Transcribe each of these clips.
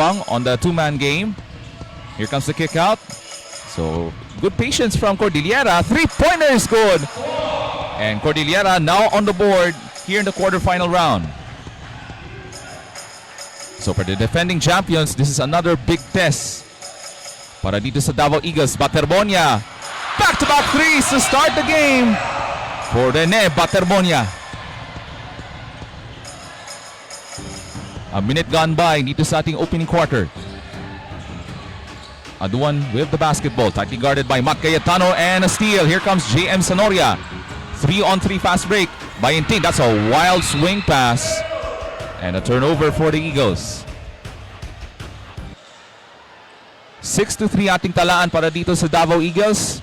on the two-man game. Here comes the kick out. So good patience from Cordillera. Three-pointer is good. And Cordillera now on the board here in the quarterfinal round. So for the defending champions, this is another big test. Para dito sa Davao Eagles, Baterbonia. Back-to-back threes to start the game for Rene Baterbonia. A minute gone by dito sa ating opening quarter. Aduan with the basketball, tightly guarded by Matt Cayetano, and a steal. Here comes JM Sanoria. 3-on-3 fast break by Inting. That's a wild swing pass. And a turnover for the Eagles. 6-3 ating talaan para dito sa Davao Eagles.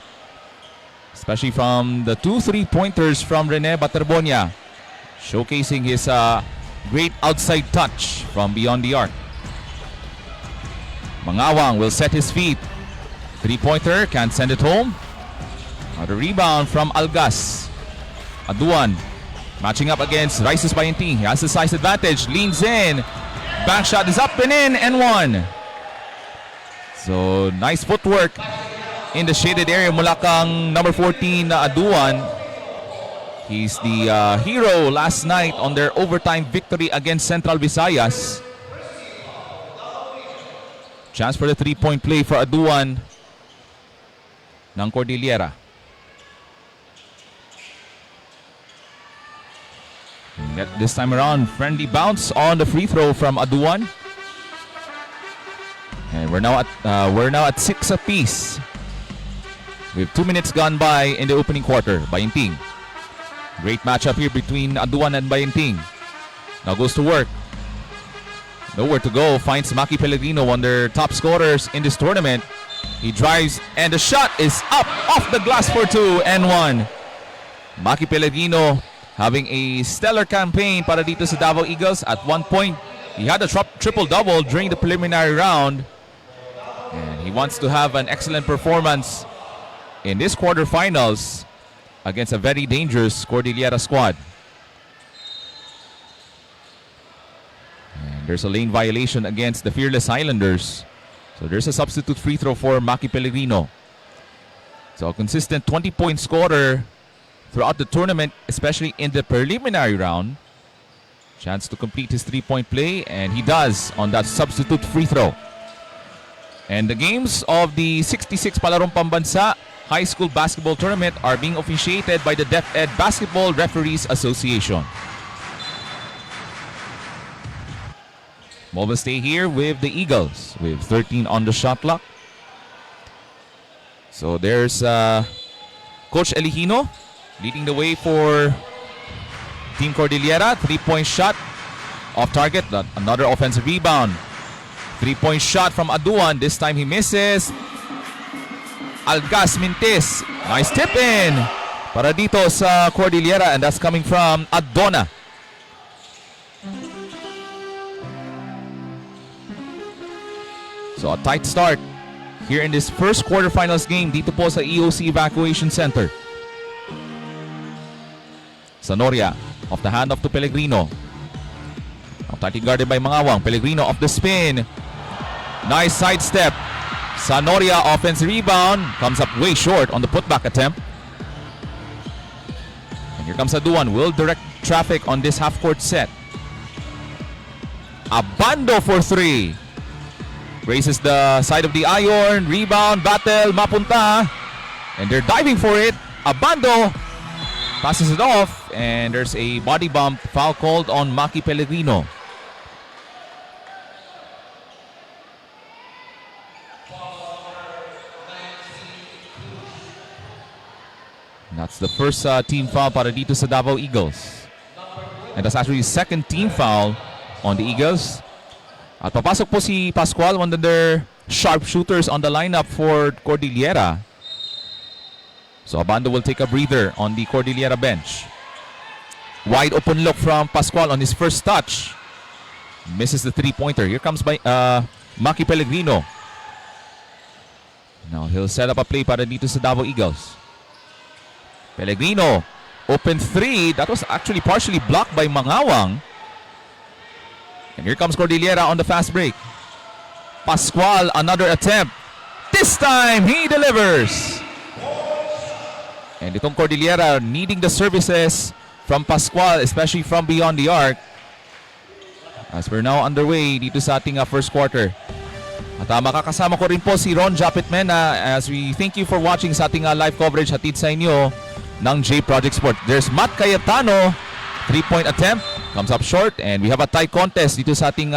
Especially from the 2 3-pointers from Rene Baterbonia. Showcasing his great outside touch from beyond the arc. Mangawang will set his feet. 3-pointer, can't send it home. Another rebound from Algas. Aduan matching up against Rices Bayenting. He has the size advantage, leans in. Back shot is up and in and one. So nice footwork in the shaded area mula kang number 14 na Aduan. He's the hero last night on their overtime victory against Central Visayas. Chance for the three-point play for Aduan ng Cordillera. This time around, friendly bounce on the free throw from Aduan. And we're now at 6 apiece. With 2 minutes gone by in the opening quarter. Bayenting. Great matchup here between Aduan and Bayenting. Now goes to work. Nowhere to go. Finds Maki Pellegrino, one of their top scorers in this tournament. He drives and the shot is up off the glass for 2 and 1. Maki Pellegrino having a stellar campaign para dito sa Davao Eagles. At one point, he had a triple-double during the preliminary round. And he wants to have an excellent performance in this quarterfinals against a very dangerous Cordillera squad. And there's a lane violation against the Fearless Highlanders. So there's a substitute free throw for Maki Pellegrino. So a consistent 20-point scorer throughout the tournament, especially in the preliminary round. Chance to complete his three-point play, and he does on that substitute free throw. And the games of the 66 Palarong Pambansa High School Basketball Tournament are being officiated by the DepEd Basketball Referees Association. Mobile stay here with the Eagles with 13 on the shot clock. So there's Coach Eligino leading the way for Team Cordillera. Three-point shot off target. Another offensive rebound. Three-point shot from Aduan. This time he misses. Algas Mintis. Nice tip in para dito sa Cordillera, and that's coming from Adona. So a tight start here in this first quarterfinals game dito po sa EOC Evacuation Center. Sanoria off the handoff to Pellegrino. Tightly guarded by Mangawang. Pellegrino off the spin. Nice sidestep. Sanoria offensive rebound. Comes up way short on the putback attempt. And here comes Aduan. Will direct traffic on this half-court set. Abando for 3. Races the side of the iron. Rebound. Battle. Mapunta. And they're diving for it. Abando passes it off. And there's a body bump. Foul called on Maki Pellegrino. That's the first team foul para dito sa Davao Eagles. And that's actually the second team foul on the Eagles. At papasok po si Pascual, one of their sharpshooters on the lineup for Cordillera. So Abando will take a breather on the Cordillera bench. Wide open look from Pascual on his first touch. Misses the three-pointer. Here comes by Maki Pellegrino. Now he'll set up a play para dito sa Davao Eagles. Pellegrino, open 3. That was actually partially blocked by Mangawang. And here comes Cordillera on the fast break. Pascual, another attempt. This time, he delivers. And itong Cordillera needing the services from Pascual, especially from beyond the arc. As we're now underway dito sa ating first quarter. At makakasama ko rin po si Ron Japitmena as we thank you for watching sa ating live coverage hatid sa inyo ng J Project Sport. There's Matt Cayetano, 3-point attempt, comes up short, and we have a tie contest dito sa ating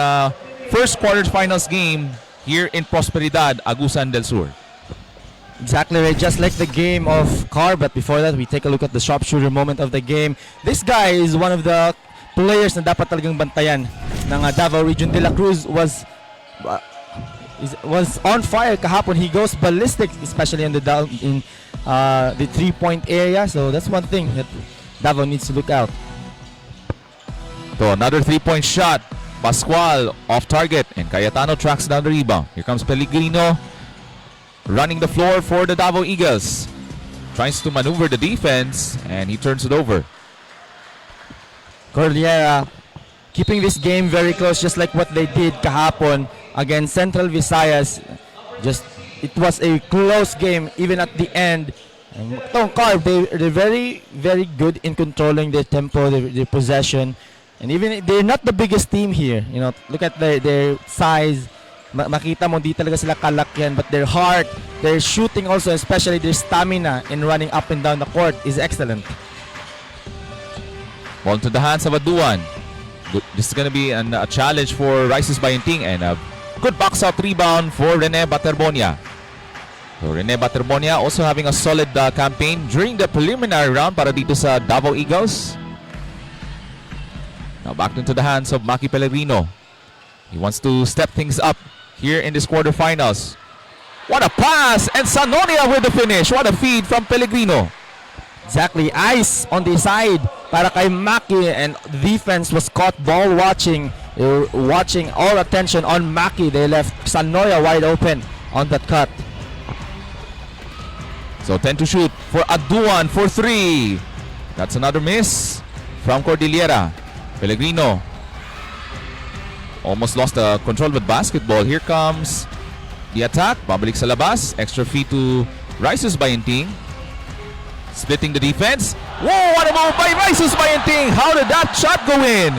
first quarterfinals game here in Prosperidad, Agusan del Sur. Exactly right, just like the game of CARAA, but before that, we take a look at the sharpshooter moment of the game. This guy is one of the players na dapat talagang bantayan ng Davao Region. De La Cruz was on fire kahapon. He goes ballistic, especially in the 3-point area. So that's one thing that Davao needs to look out. So another 3-point shot. Pascual off target and Cayetano tracks down the rebound. Here comes Pellegrino running the floor for the Davao Eagles. Tries to maneuver the defense and he turns it over. Cordillera keeping this game very close, just like what they did kahapon against Central Visayas. It was a close game even at the end. And they're very, very good in controlling their tempo, their possession. And even they're not the biggest team here. You know, look at their size. Makita mo, di talaga sila kalakyan, but their heart, their shooting also, especially their stamina in running up and down the court is excellent. Ball to the hands of Aduan. This is going to be a challenge for Rices Bayenting and a good box out rebound for Rene Baterbonia. So Rene Baterbonia also having a solid campaign during the preliminary round para dito sa Davao Eagles. Now back into the hands of Maki Pellegrino. He wants to step things up here in this quarterfinals. What a pass! And Sanoria with the finish. What a feed from Pellegrino. Exactly. Ice on the side para kay Maki, and defense was caught ball watching. They were watching, all attention on Maki. They left Sanoria wide open on that cut. So 10 to shoot for Aduan for 3. That's another miss from Cordillera. Pellegrino almost lost the control with basketball. Here comes the attack. Pabalik sa labas. Extra feed to Rices Bayenting. Splitting the defense. Whoa, what a move by Rices Bayenting. How did that shot go in?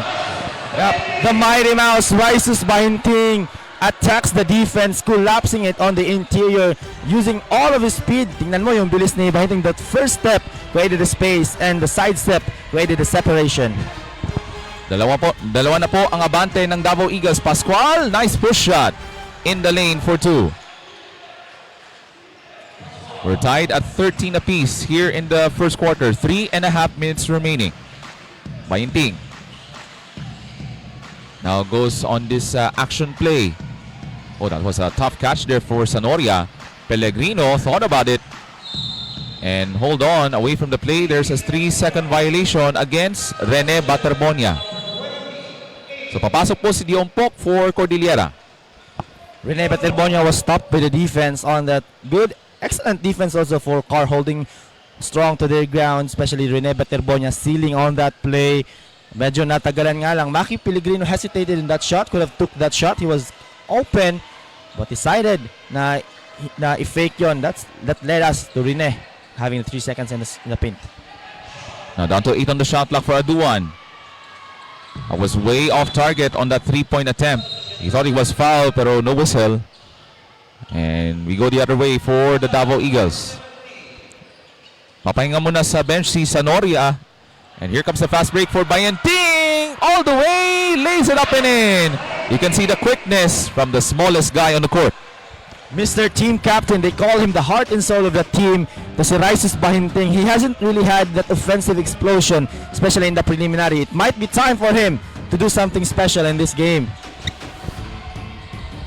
Yep, the Mighty Mouse, Rices Bayenting, attacks the defense, collapsing it on the interior, using all of his speed. Tingnan mo yung bilis ni Bayenting. That first step created the space, and the side step created the separation. Dalawa na po ang abante ng Davao Eagles. Pascual, nice push shot in the lane for 2. We're tied at 13 apiece here in the first quarter. 3.5 minutes remaining. Bayenting now goes on this action play. Oh, that was a tough catch there for Sanoria. Pellegrino thought about it and hold on away from the play. There's a 3-second violation against Rene Baterbonia. So papasok po si Diompok for Cordillera. Rene Baterbonia was stopped by the defense on that good, excellent defense also for CARAA, holding strong to their ground, especially Rene Baterbonia sealing on that play. Medyo natagalan nga lang. Maki Pellegrino hesitated in that shot, could have took that shot. He was open, but decided na i-fake yun. That led us to Rene having 3 seconds in the paint. Now down to 8 on the shot clock for Aduan. I was way off target on that 3-point attempt. He thought he was fouled, pero no whistle. And we go the other way for the Davao Eagles. Papahinga muna sa bench si Sanoria. And here comes the fast break for Bayenting. All the way, lays it up and in. You can see the quickness from the smallest guy on the court. Mr. Team Captain, they call him the heart and soul of the team. Kasi Rices Bayenting, he hasn't really had that offensive explosion, especially in the preliminary. It might be time for him to do something special in this game.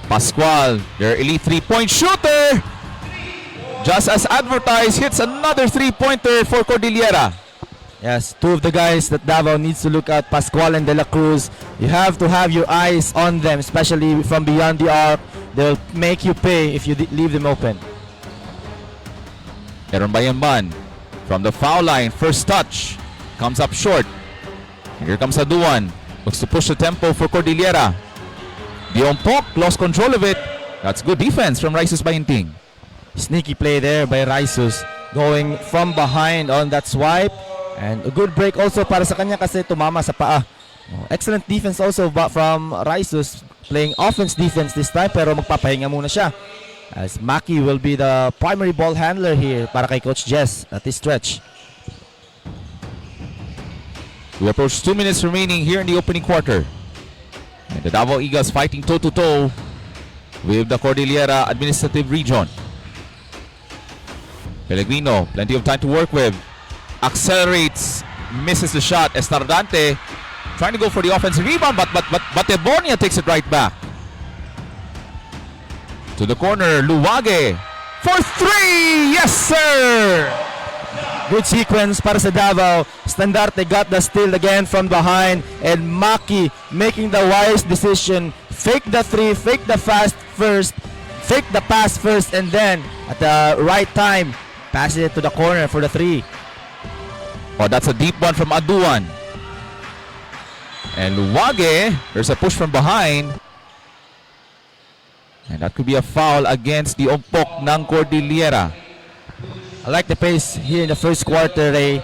Pascual, their elite 3-point shooter, just as advertised, hits another 3-pointer for Cordillera. Yes, two of the guys that Davao needs to look at, Pascual and De La Cruz. You have to have your eyes on them, especially from beyond the arc. They'll make you pay if you leave them open. Aaron Bayamban from the foul line, first touch, comes up short. And here comes Aduan, looks to push the tempo for Cordillera. Diompok lost control of it, That's good defense from Rice's Bainting. Sneaky play there by Raisus, going from behind on that swipe, and a good break also para sa kanya kasi tumama sa paa. Excellent defense also from Raisus, playing offense defense this time pero magpapahinga muna siya as Maki will be the primary ball handler here para kay Coach Jess at this stretch. We approach 2 minutes remaining here in the opening quarter. And the Davao Eagles fighting toe-to-toe with the Cordillera Administrative Region. Pellegrino, plenty of time to work with. Accelerates, misses the shot. Estardante trying to go for the offensive rebound, but Ebonia takes it right back. To the corner, Luwage for three! Yes, sir! Good sequence para sa Davao. Estandarte got the steal again from behind, and Maki making the wise decision. Fake the three, fake the pass first, and then at the right time, pass it to the corner for the three. Oh, that's a deep one from Aduan. And Luwage, there's a push from behind. And that could be a foul against the Ompok ng Cordillera. I like the pace here in the first quarter, Ray.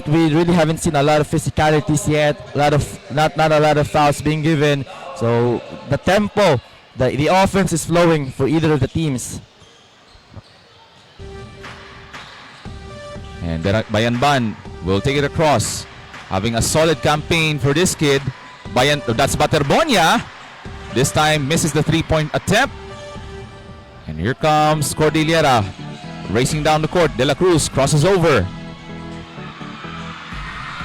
We really haven't seen a lot of physicalities yet. Not a lot of fouls being given. So the tempo, the offense is flowing for either of the teams. And Bayanban will take it across, having a solid campaign for this kid. That's Baterbonia. This time misses the three-point attempt. And here comes Cordillera racing down the court. De La Cruz crosses over.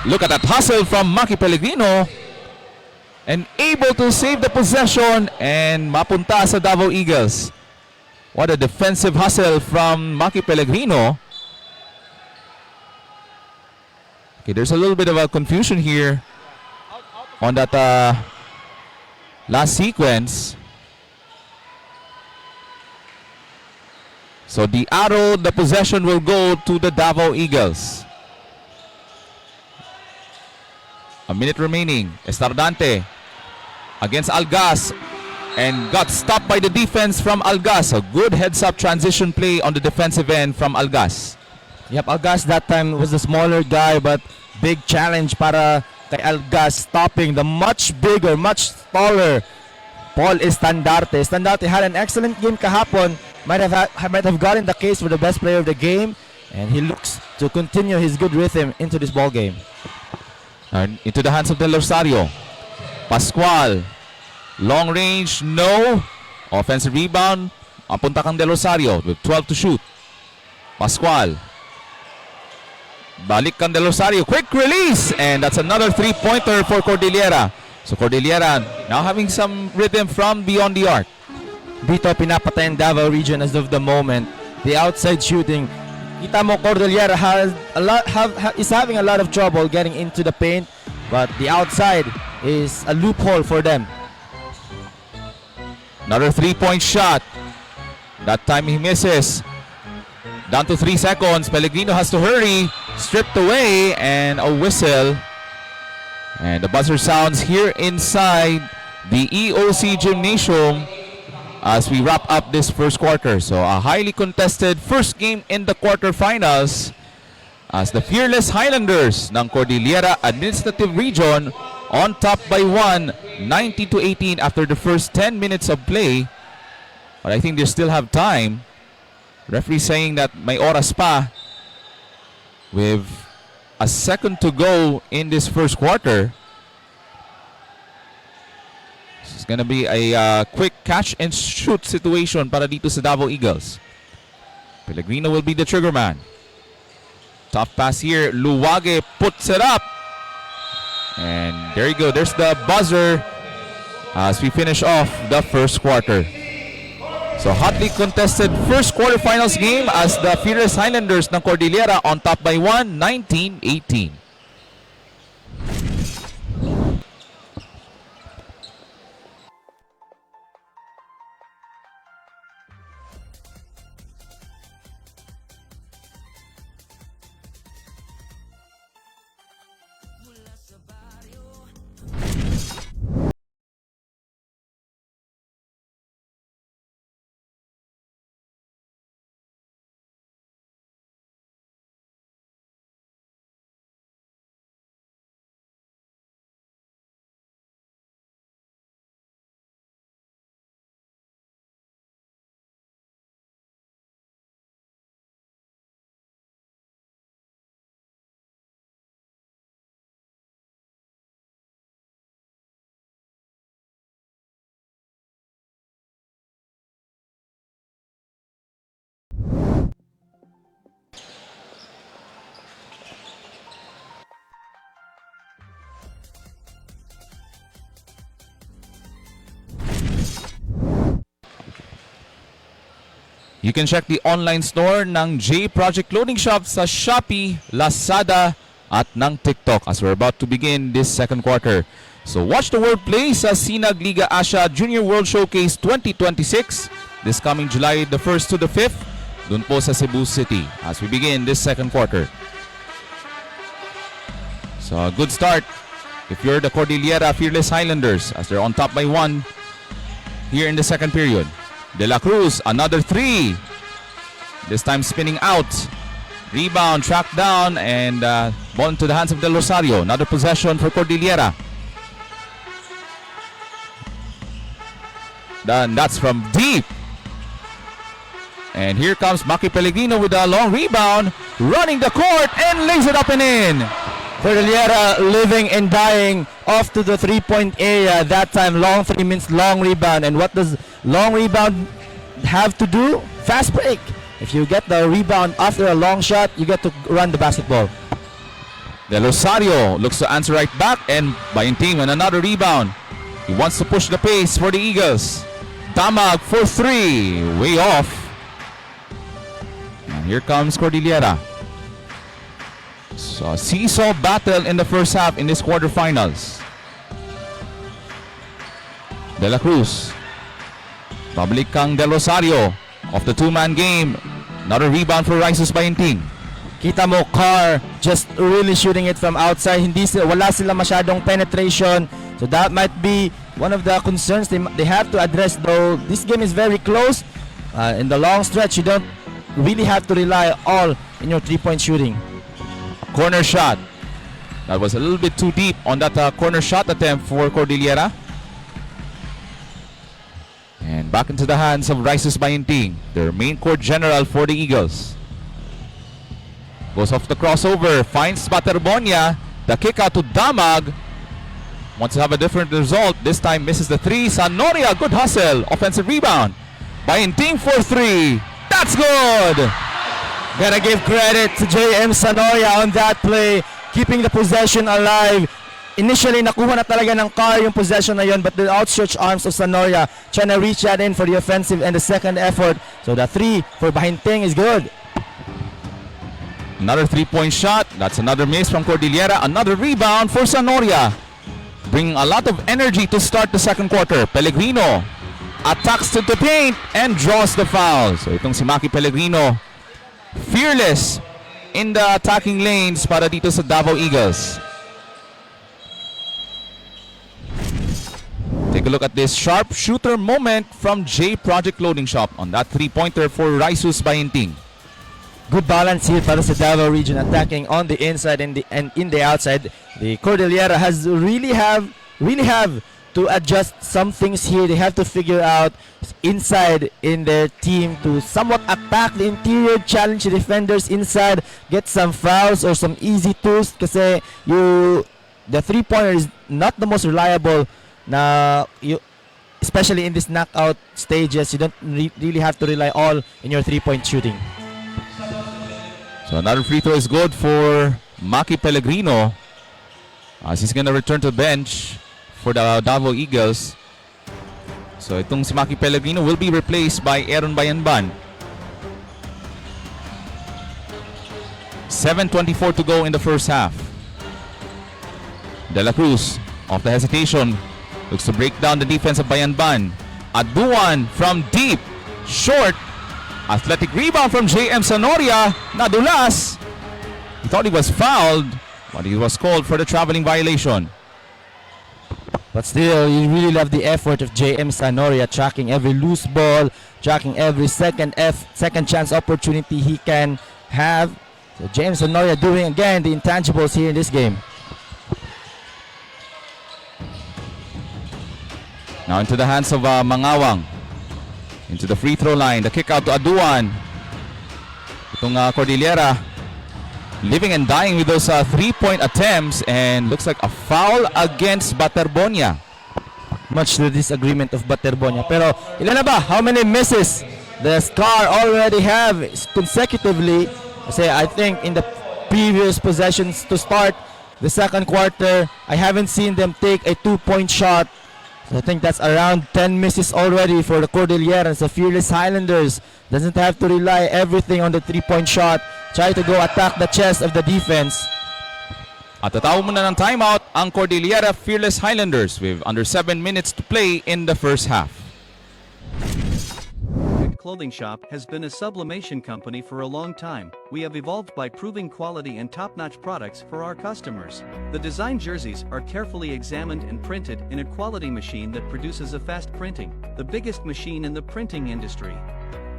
Look at that hustle from Maki Pellegrino. And able to save the possession and mapunta sa Davao Eagles. What a defensive hustle from Maki Pellegrino. Okay, there's a little bit of a confusion here on that last sequence. So the arrow, the possession will go to the Davao Eagles. A minute remaining. Estardante against Algas and got stopped by the defense from Algas. A good heads-up transition play on the defensive end from Algas. Yep, Algas that time was the smaller guy, but big challenge para kay Algas, stopping the much bigger, much taller Paul Estandarte. Estandarte had an excellent game kahapon. Might have gotten the case for the best player of the game, and he looks to continue his good rhythm into this ball game. And into the hands of Del Rosario. Pascual, long range, no. Offensive rebound, apunta kang Del Rosario with 12 to shoot. Pascual, balik kang Del Rosario, quick release, and that's another three-pointer for Cordillera. So Cordillera now having some rhythm from beyond the arc. Dito pinapatay ang Davao region as of the moment. The outside shooting, kita mo Cordillera is having a lot of trouble getting into the paint, but the outside is a loophole for them. Another three-point shot. That time he misses. Down to 3 seconds. Pellegrino has to hurry. Stripped away and a whistle. And the buzzer sounds here inside the EOC Gymnasium as we wrap up this first quarter. So a highly contested first game in the quarterfinals as the Fearless Highlanders ng Cordillera Administrative Region on top by 90-18 after the first 10 minutes of play. But I think they still have time. Referee saying that may oras pa with a second to go in this first quarter. It's gonna be a quick catch and shoot situation para dito sa Davao Eagles. Pellegrino will be the trigger man. Tough pass here. Luwage puts it up. And there you go. There's the buzzer as we finish off the first quarter. So hotly contested first quarterfinals game as the Fearless Highlanders ng Cordillera on top by 19-18. You can check the online store ng J Project Clothing Shop sa Shopee, Lazada, at ng TikTok as we're about to begin this second quarter. So watch the wordplay sa Sinag Liga Asia Junior World Showcase 2026 this coming July the 1st to the 5th dun po sa Cebu City as we begin this second quarter. So a good start if you're the Cordillera Fearless Highlanders as they're on top by 1 here in the second period. De La Cruz, another 3. This time spinning out. Rebound, tracked down, and ball into the hands of Del Rosario. Another possession for Cordillera. That's from deep. And here comes Maki Pellegrino with a long rebound, running the court and lays it up and in. Cordillera living and dying off to the 3-point area. That time, long 3 minutes, long rebound. And what does long rebound have to do? Fast break. If you get the rebound after a long shot, you get to run the basketball. Del Rosario looks to answer right back, and Bayenting on another rebound. He wants to push the pace for the Eagles. Damag for 3, way off. And here comes Cordillera. So seesaw battle in the first half in this quarterfinals. De La Cruz. Pabalik kang Del Rosario of the two-man game. Another rebound for Rices Bayenting. Kita mo, Carr just really shooting it from outside. Wala sila masyadong penetration. So that might be one of the concerns they have to address, though. This game is very close. In the long stretch, you don't really have to rely all in your three-point shooting. Corner shot. That was a little bit too deep on that corner shot attempt for Cordillera. And back into the hands of Rices Bayenting, their main court general for the Eagles. Goes off the crossover, finds Baterbonia. The kick out to Damag. Wants to have a different result. This time misses the 3. Sanoria, good hustle. Offensive rebound. Bayenting for 3. That's good! Gotta give credit to JM Sanoria on that play, keeping the possession alive. Initially, nakuha na talaga ng Carr yung possession na yun, but the outstretched arms of Sanoria trying to reach that in for the offensive and the second effort. So the 3 for Bayenting is good. Another 3-point shot. That's another miss from Cordillera. Another rebound for Sanoria. Bringing a lot of energy to start the second quarter. Pellegrino attacks to the paint and draws the foul. So itong si Maki Pellegrino, fearless in the attacking lanes para dito sa Davao Eagles. Take a look at this sharp shooter moment from J Project Clothing Shop on that 3-pointer for Rices Bayenting. Good balance here para sa Davao region, attacking on the inside and in the outside. The Cordillera has really have to adjust some things here. They have to figure out inside in their team to somewhat attack the interior, challenge the defenders inside, get some fouls or some easy twos kasi the three-pointer is not the most reliable especially in this knockout stages. You don't really have to rely all in your three-point shooting. So another free throw is good for Maki Pellegrino as he's gonna return to the bench for the Davao Eagles. So itong si Maki Pellegrino will be replaced by Aaron Bayanban. 7:24 to go in the first half. De La Cruz off the hesitation looks to break down the defense of Bayanban. Aduan from deep, short, athletic rebound from JM Sanoria. Nadulas. He thought he was fouled, but he was called for the traveling violation. But still, you really love the effort of JM Sanoria, tracking every loose ball, tracking every second chance opportunity he can have. So James Sanoria doing again the intangibles here in this game. Now into the hands of Mangawang. Into the free throw line. The kick out to Aduan. Itong Cordillera living and dying with those 3-point attempts, and looks like a foul against Baterbonia. Much to the disagreement of Baterbonia. Pero ilan na ba? How many misses the Scar already have consecutively? Kasi I think in the previous possessions to start the second quarter, I haven't seen them take a 2-point shot So I think that's around 10 misses already for the Cordilleras. The Fearless Highlanders doesn't have to rely everything on the 3-point shot. Try to go attack the chest of the defense. At tatawag muna ng timeout ang Cordillera Fearless Highlanders with under 7 minutes to play in the first half. Clothing Shop has been a sublimation company for a long time. We have evolved by proving quality and top-notch products for our customers. The design jerseys are carefully examined and printed in a quality machine that produces a fast printing, the biggest machine in the printing industry.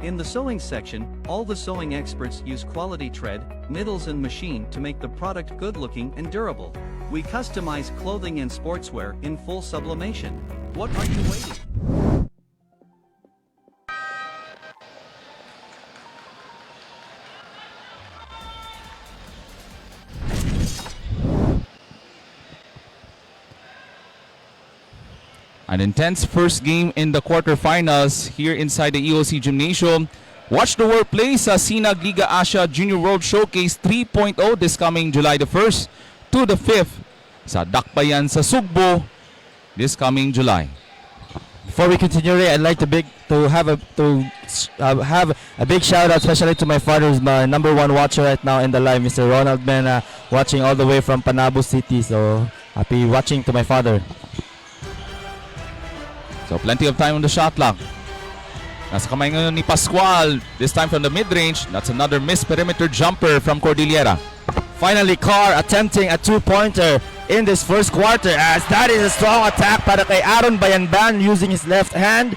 In the sewing section, all the sewing experts use quality thread, needles and machine to make the product good-looking and durable. We customize clothing and sportswear in full sublimation. What are you waiting? An intense first game in the quarterfinals here inside the EOC Gymnasium. Watch the wordplay sa Sinag Liga Asia Junior World Showcase 3.0 this coming July the 1st to the 5th sa Dakbayan sa Sugbo this coming July. Before we continue, Ray, I'd like to have a big shout out, especially to my father, who's my #1 watcher right now in the live, Mr. Ronald Mena, watching all the way from Panabo City. So happy watching to my father. So plenty of time on the shot clock. Nasa kamay ngayon ni Pascual, this time from the mid-range. That's another missed perimeter jumper from Cordillera. Finally, Carr attempting a 2-pointer in this first quarter, as that is a strong attack para kay Aaron Bayanban using his left hand.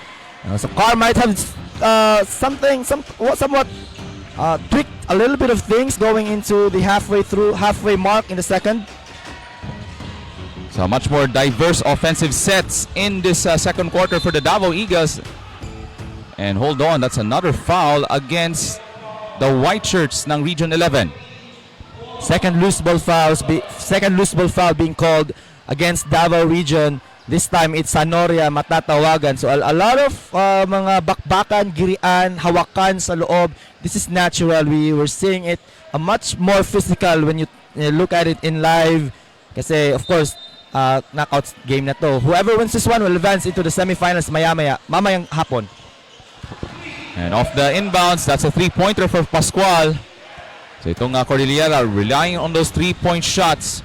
So Carr might have somewhat tweaked a little bit of things going into the halfway mark in the second. So much more diverse offensive sets in this second quarter for the Davao Eagles. And hold on, that's another foul against the White Shirts ng Region 11. Second loose ball foul being called against Davao Region. This time it's Sanoria matatawagan. So a lot of mga bakbakan, girian, hawakan sa loob. This is natural. We were seeing it a much more physical when you look at it in live. Kasi of course, knockout game na to. Whoever wins this one will advance into the semifinals mamayang hapon. And off the inbounds, that's a 3-pointer for Pascual. So itong Cordillera relying on those 3-point shots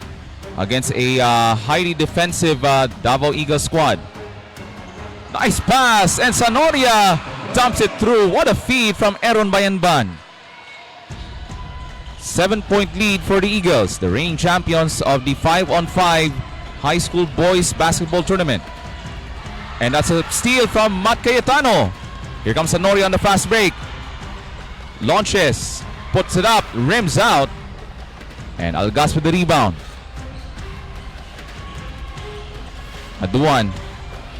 against a highly defensive Davao Eagles squad. Nice pass, and Sanoria dumps it through. What a feed from Aaron Bayanban. 7-point lead for the Eagles, the reigning champions of the 5-on-5 high school boys basketball tournament. And that's a steal from Matt Cayetano. Here comes Sanoria on the fast break. Launches, puts it up, rims out, and Algas with the rebound. Aduan,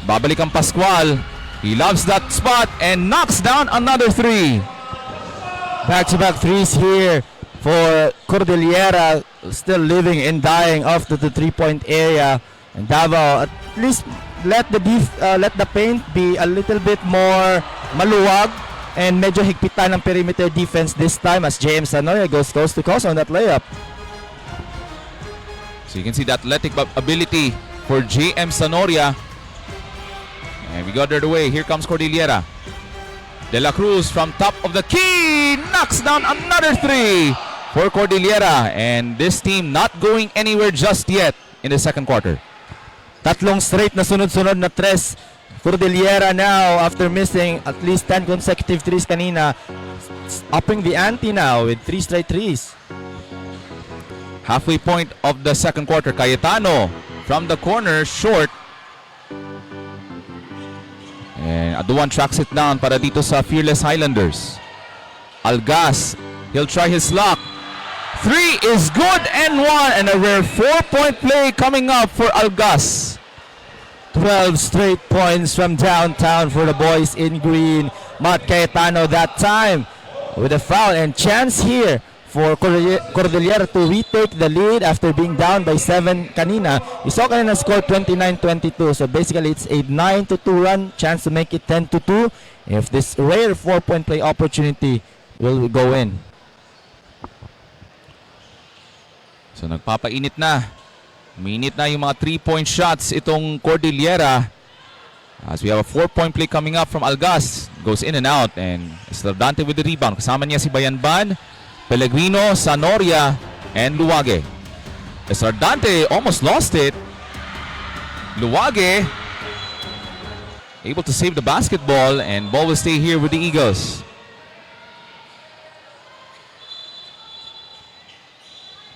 babalik ang Pascual. He loves that spot and knocks down another 3. Back-to-back threes here for Cordillera, still living and dying off to the 3-point area. And Davao at least let the paint be a little bit more maluwag and medyo higpitan ng perimeter defense this time, as JM Sanoria goes coast to coast on that layup. So you can see the athletic ability for JM Sanoria. And we got it away. Here comes Cordillera. De La Cruz from top of the key knocks down another 3 for Cordillera, and this team not going anywhere just yet in the second quarter. Tatlong straight na sunod-sunod na tres. Cordillera now, after missing at least 10 consecutive threes kanina, upping the ante now with 3 straight threes. Halfway point of the second quarter, Cayetano from the corner, short. And Aduan tracks it down para dito sa Fearless Highlanders. Algas, he'll try his luck. 3 is good and 1, and a rare 4-point play coming up for Algas. 12 straight points from downtown for the boys in green. Matt Cayetano that time with a foul, and chance here for Cordillera to retake the lead after being down by 7 kanina. You saw kanina score 29-22, so basically it's a 9-2 run, chance to make it 10-2 if this rare 4-point play opportunity will go in. So nagpapainit na. Minit na yung mga 3-point shots itong Cordillera. As we have a 4-point play coming up from Algas. Goes in and out. And Estradante with the rebound. Kasama niya si Bayanban, Pellegrino, Sanoria, and Luwage. Estradante almost lost it. Luwage able to save the basketball, and ball will stay here with the Eagles.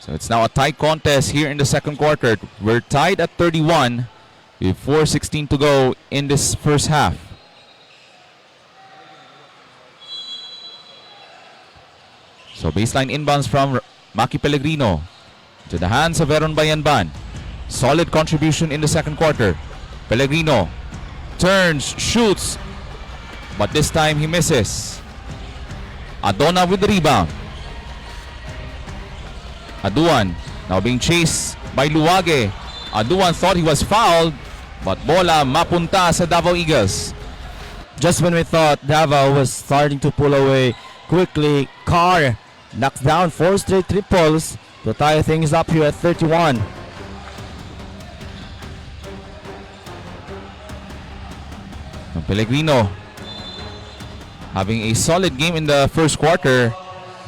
So it's now a tight contest here in the second quarter. We're tied at 31 with 4:16 to go in this first half. So baseline inbounds from Maki Pellegrino to the hands of Veron Bayanban. Solid contribution in the second quarter. Pellegrino turns, shoots, but this time he misses. Adona with the rebound. Aduan now being chased by Luwage. Aduan thought he was fouled, but bola mapunta sa Davao Eagles. Just when we thought Davao was starting to pull away quickly, Carr knocks down 4 straight triples to tie things up here at 31. Pellegrino having a solid game in the first quarter.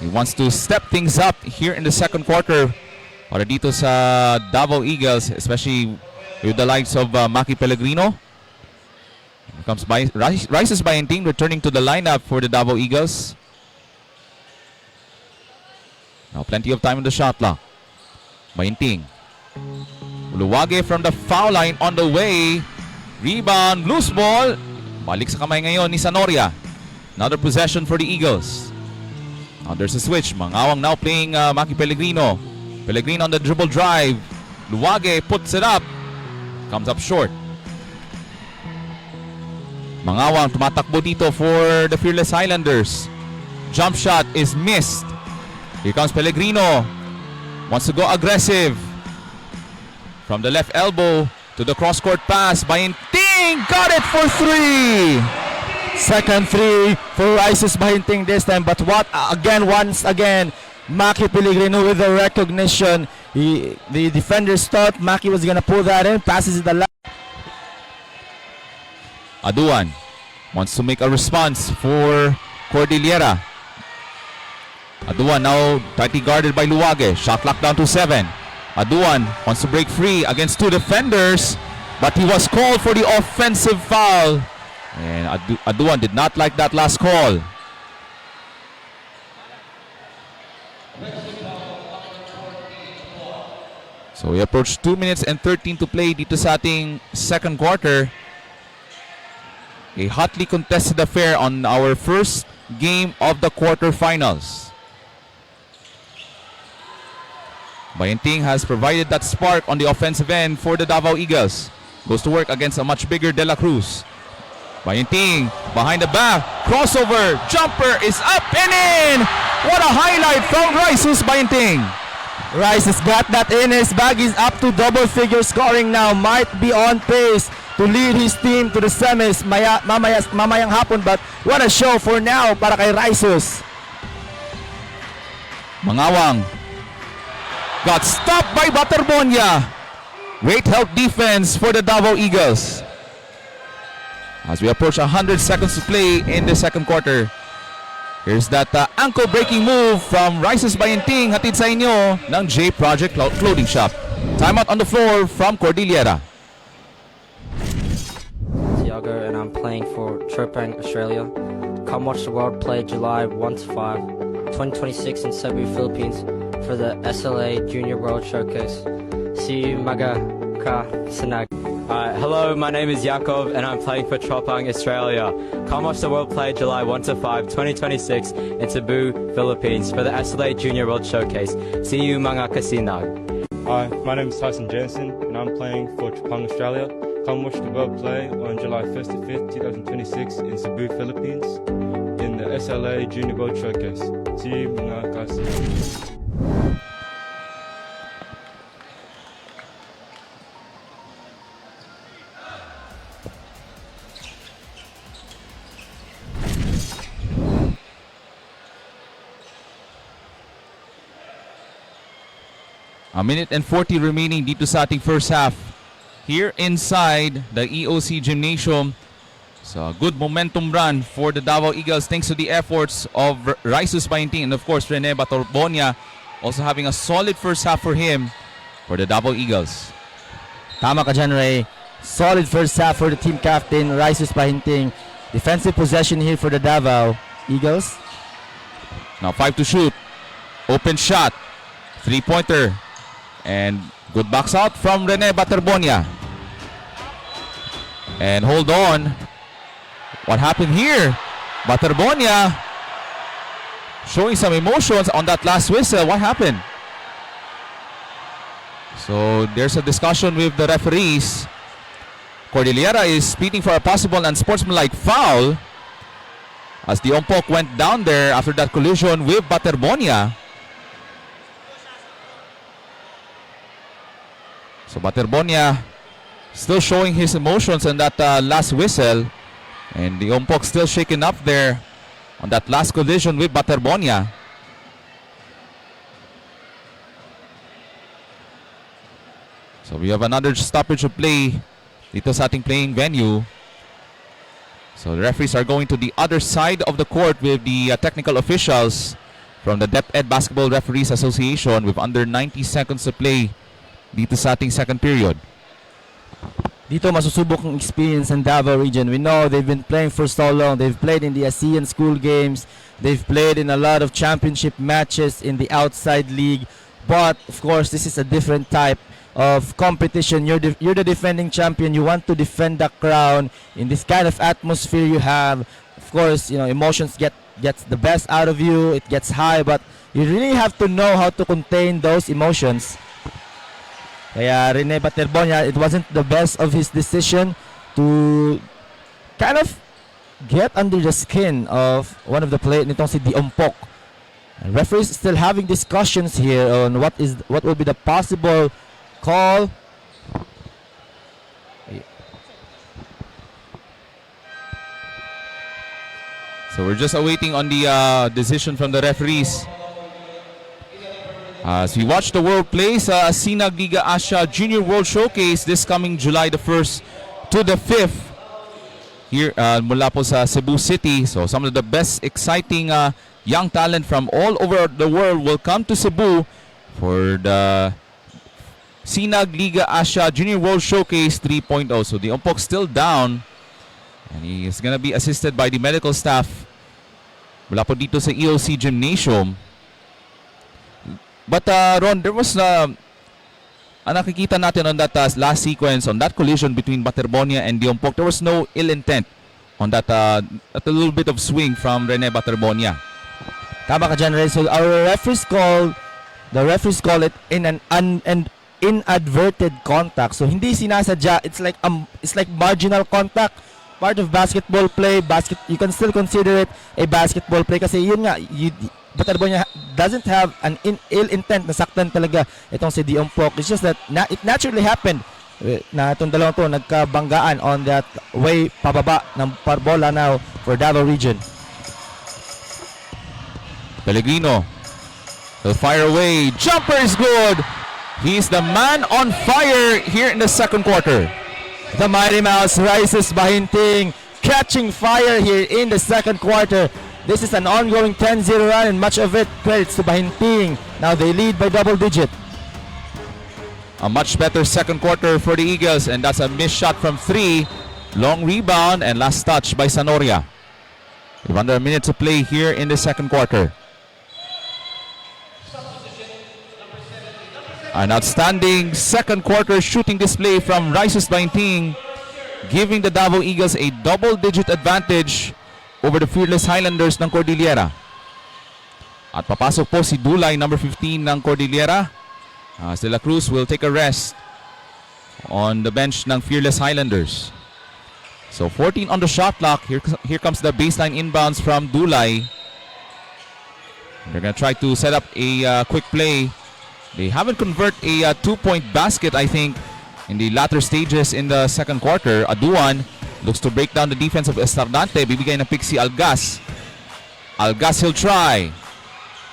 He wants to step things up here in the second quarter para dito sa Davao Eagles, especially with the likes of Maki Pellegrino. Here comes Rices Bayanting returning to the lineup for the Davao Eagles. Now plenty of time in the shot clock. Bayanting. Luwage from the foul line on the way. Rebound, loose ball. Balik sa kamay ngayon ni Sanoria. Another possession for the Eagles. Now there's a switch. Mangawang now playing Maki Pellegrino. Pellegrino on the dribble drive. Luwage puts it up. Comes up short. Mangawang tumatakbo dito for the Fearless Highlanders. Jump shot is missed. Here comes Pellegrino. Wants to go aggressive. From the left elbow to the cross-court pass. Bayanting got it for 3. Second 3 for Rices Bayanting this time, but once again, Maki Pellegrino with the recognition. The defenders thought Maki was gonna pull that in, passes it the left. Aduan wants to make a response for Cordillera. Aduan now tightly guarded by Luwage. Shot clock down to 7. Aduan wants to break free against 2 defenders, but he was called for the offensive foul. And Aduan did not like that last call. So we approach 2 minutes and 13 to play dito sa ating second quarter. A hotly contested affair on our first game of the quarterfinals. Bayanting has provided that spark on the offensive end for the Davao Eagles. Goes to work against a much bigger De La Cruz. Bayanting behind the back, crossover, jumper is up and in! What a highlight from Rices Bayanting. Rice has got that in his bag. He's up to double-figure scoring now. Might be on pace to lead his team to the semis mamayang hapon, but what a show for now para kay Rices. Mangawang got stopped by Baterbonia. Great help defense for the Davao Eagles. As we approach 100 seconds to play in the second quarter. Here's that ankle-breaking move from Rices Bayanting, hatid sa inyo ng J Project Clothing Shop. Timeout on the floor from Cordillera. Tiago and I'm playing for Tropang, Australia. Come watch the world play July 1 to 5, 2026 in Cebu, Philippines for the SLA Junior World Showcase. See you, Maga Ka Sinag. Hello, my name is Yakov and I'm playing for Tropang, Australia. Come watch the world play July 1 to 5, 2026 in Cebu, Philippines for the SLA Junior World Showcase. See you, mga kasinag. Hi, my name is Tyson Jensen and I'm playing for Tropang, Australia. Come watch the world play on July 1st to 5th, 2026 in Cebu, Philippines in the SLA Junior World Showcase. See you, mga kasinag. A minute and 40 remaining dito sa ating first half. Here inside the EOC Gymnasium So a good momentum run for the Davao Eagles thanks to the efforts of Raisus Bainting and of course Rene Batorbonia also having a solid first half for him for the Davao Eagles. Tama ka dyan, Ray. Solid first half for the team captain, Raisus Pahinting. Defensive possession here for the Davao Eagles. Now 5 to shoot. Open shot. Three-pointer. And good box out from Rene Batorbonia. And hold on. What happened here? Batorbonia showing some emotions on that last whistle. What happened? So there's a discussion with the referees. Cordillera is pleading for a possible unsportsmanlike foul as the umpok went down there after that collision with Batorbonia. So Batorbonia still showing his emotions on that last whistle, and the umpok still shaken up there on that last collision with Batorbonia. So we have another stoppage of play dito sa ating playing venue. So the referees are going to the other side of the court with the technical officials from the DepEd Basketball Referees Association with under 90 seconds to play dito sa ating second period. Dito masusubok ang experience ng Davao region. We know they've been playing for so long. They've played in the ASEAN school games. They've played in a lot of championship matches in the outside league. But of course, this is a different type of competition. You're the defending champion. You want to defend the crown in this kind of atmosphere you have. Of course, you know, emotions gets the best out of you. It gets high, but you really have to know how to contain those emotions. Kaya Rene Batorbonia, it wasn't the best of his decision to kind of get under the skin of one of the players nitong si Diompok. And referees still having discussions here on what will be the possible call. So we're just awaiting on the decision from the referees. As we watch the world play sa Sinag Liga Asia Junior World Showcase this coming July the 1st to the 5th here mula po sa Cebu City. So some of the best exciting young talent from all over the world will come to Cebu for the Sinag Liga Asia Junior World Showcase 3.0. So the umpok still down and he is gonna be assisted by the medical staff mula po dito sa EOC Gymnasium. But Ron, there was nakikita natin on that last sequence, on that collision between Batorbonia and Diompok, there was no ill intent on that a little bit of swing from Rene Batorbonia. Tama ka dyan, Ray. So the referees call it in an inadverted contact. So hindi sinasadya. It's like marginal contact. Part of basketball play. You can still consider it a basketball play kasi yun nga, Batorbonia doesn't have an ill intent na saktan talaga itong si Diompok. It's just that it naturally happened na itong dalawang to nagkabanggaan on that way pababa ng parbola now for Davao region. Pellegrino will fire away. Jumper is good. He's the man on fire here in the second quarter. The Mighty Mouse Raisus Bahinting catching fire here in the second quarter. This is an ongoing 10-0 run and much of it credits to Bahinting. Now they lead by double digit. A much better second quarter for the Eagles, and that's a missed shot from 3. Long rebound and last touch by Sanoria. We have under a minute to play here in the second quarter. An outstanding second quarter shooting display from Raisus Bahinting, giving the Davao Eagles a double-digit advantage over the Fearless Highlanders ng Cordillera. At papasok po si Dulay, number 15 ng Cordillera. De La Cruz will take a rest on the bench ng Fearless Highlanders. So 14 on the shot clock. Here comes the baseline inbounds from Dulay. They're going to try to set up a quick play. They haven't converted a 2-point basket, I think, in the latter stages in the second quarter. Aduan looks to break down the defense of Estardante. Bibigay na pick si Algas. Algas, he'll try.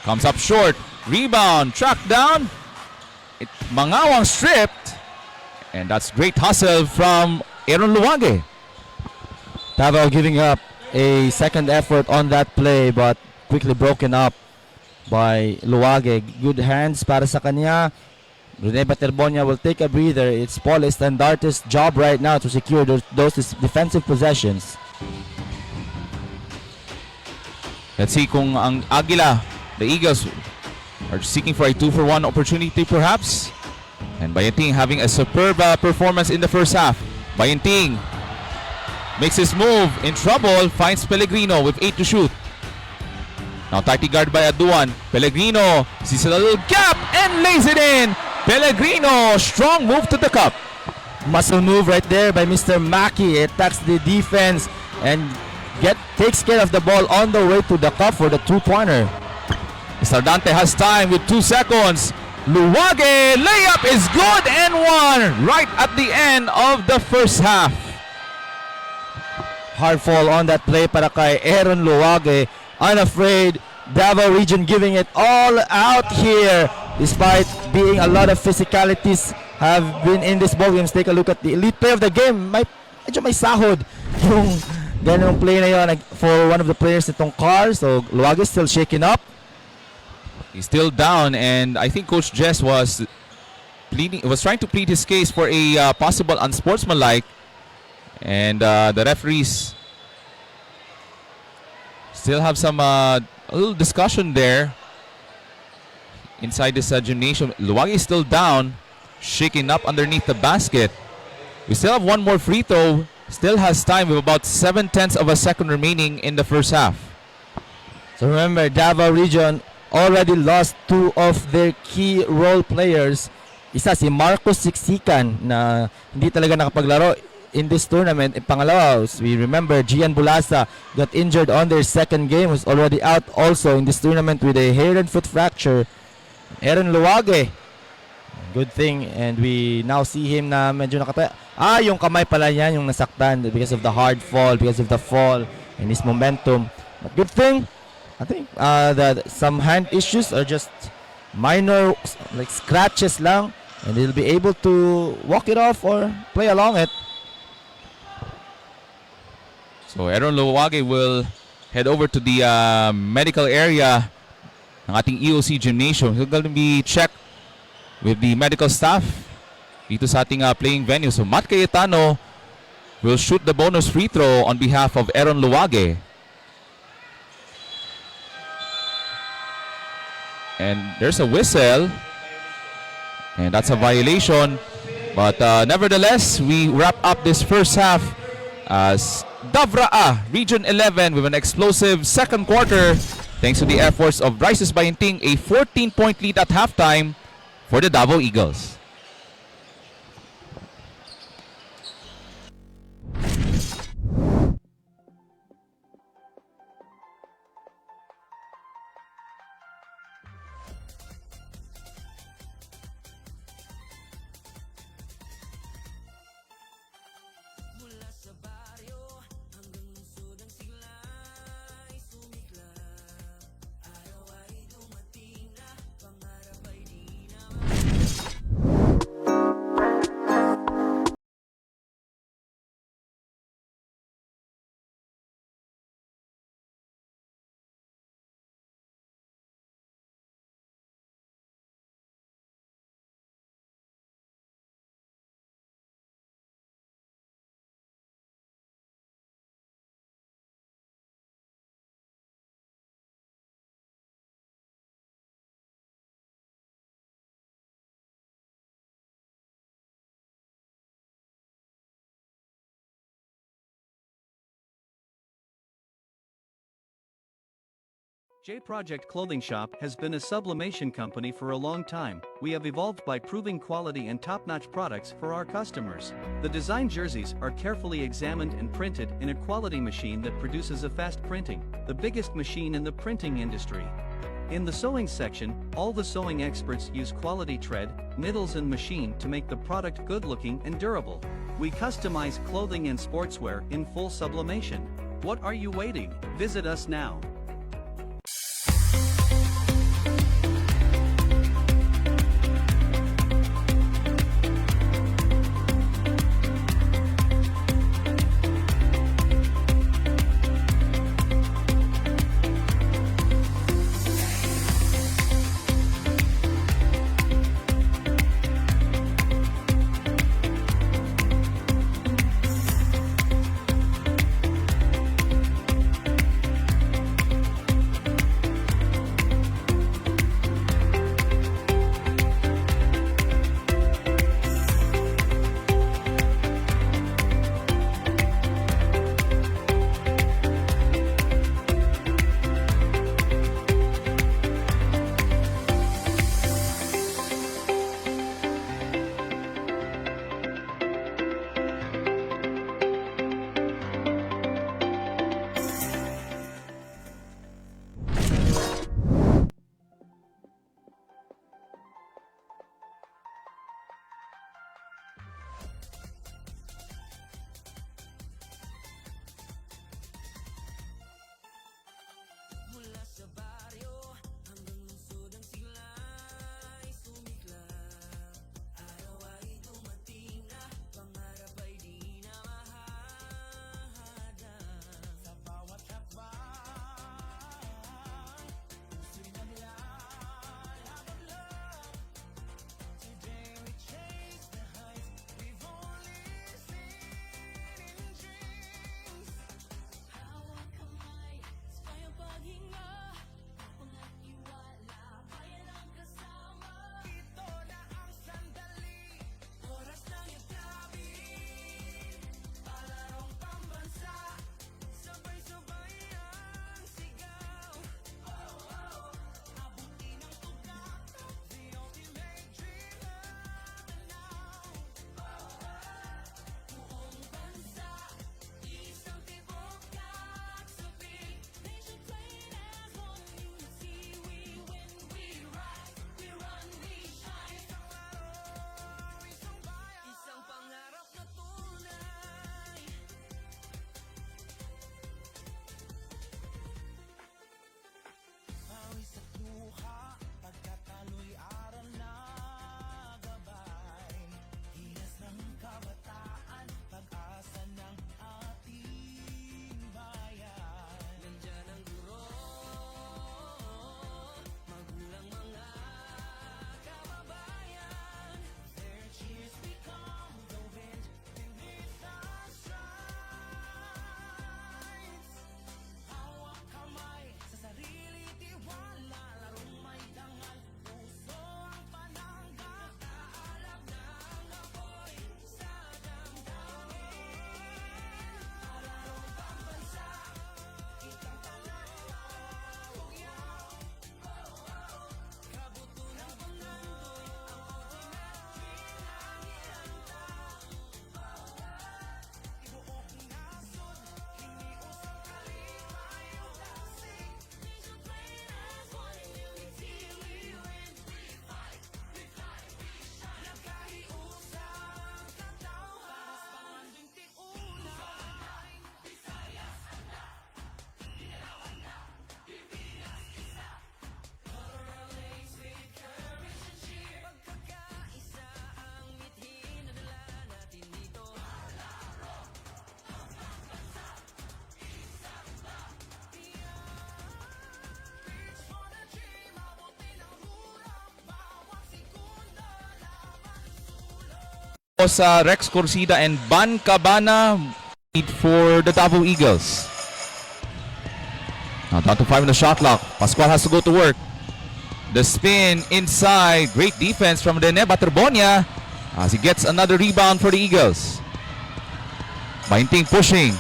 Comes up short. Rebound. Tracked down. Mangawang stripped. And that's great hustle from Aaron Luwage. Davao giving up a second effort on that play but quickly broken up by Luwage. Good hands para sa kanya. Rene Baterbonia will take a breather. It's Paul Estandarte's job right now to secure those defensive possessions. Let's see kung ang Agila, the Eagles, are seeking for a 2-for-1 opportunity perhaps. And Bayenting having a superb performance in the first half. Bayenting makes his move, in trouble, finds Pellegrino with 8 to shoot. Now tightly guarded by Aduan. Pellegrino sees a little gap and lays it in. Pellegrino, strong move to the cup. Muscle move right there by Mr. Maki. Attacks the defense and takes care of the ball on the way to the cup for the two-pointer. Sardante has time with 2 seconds. Luwage, layup is good and one right at the end of the first half. Hard fall on that play para kay Aaron Luwage. Unafraid, Davao Region giving it all out here. Despite being a lot of physicalities have been in this ball games. Take a look at the elite play of the game. Medyo may sahod yung ganung play na yun for one of the players nitong Car. So Luwage is still shaking up. He's still down, and I think Coach Jess was trying to plead his case for a possible unsportsmanlike, and the referees still have some a little discussion there inside this gymnasium. Luwage is still down, shaking up underneath the basket. We still have one more free throw. Still has time with about 7/10 of a second remaining in the first half. So remember, Davao Region already lost 2 of their key role players. Isa si Marcos Siksikan na hindi talaga nakapaglaro in this tournament. Pangalawa, we remember Gian Bulasa got injured on their second game, was already out also in this tournament with a hair and foot fracture. Aaron Luwage, good thing, and we now see him na medyo nakataya. Yung kamay pala niya yung nasaktan because of the hard fall, because of the fall and his momentum. But good thing, I think that some hand issues are just minor, like scratches lang, and he'll be able to walk it off or play along it. So Aaron Luwage will head over to the medical area ng ating EOC Gymnasium. He's going to be checked with the medical staff dito sa ating playing venue. So Matt Cayetano will shoot the bonus free throw on behalf of Aaron Luwage. And there's a whistle, and that's a violation. But nevertheless, we wrap up this first half as DAVRAA Region 11 with an explosive second quarter thanks to the efforts of Bryces Bayenting, a 14-point lead at halftime for the Davao Eagles. J Project Clothing Shop has been a sublimation company for a long time. We have evolved by proving quality and top-notch products for our customers. The design jerseys are carefully examined and printed in a quality machine that produces a fast printing, the biggest machine in the printing industry. In the sewing section, all the sewing experts use quality thread, needles and machine to make the product good-looking and durable. We customize clothing and sportswear in full sublimation. What are you waiting? Visit us now. Ramos, Rex Corsida, and Ban Cabana for the Davao Eagles. Now down to 5 in the shot clock. Pascual has to go to work. The spin inside. Great defense from Rene Baterbonia as he gets another rebound for the Eagles. Bainting pushing.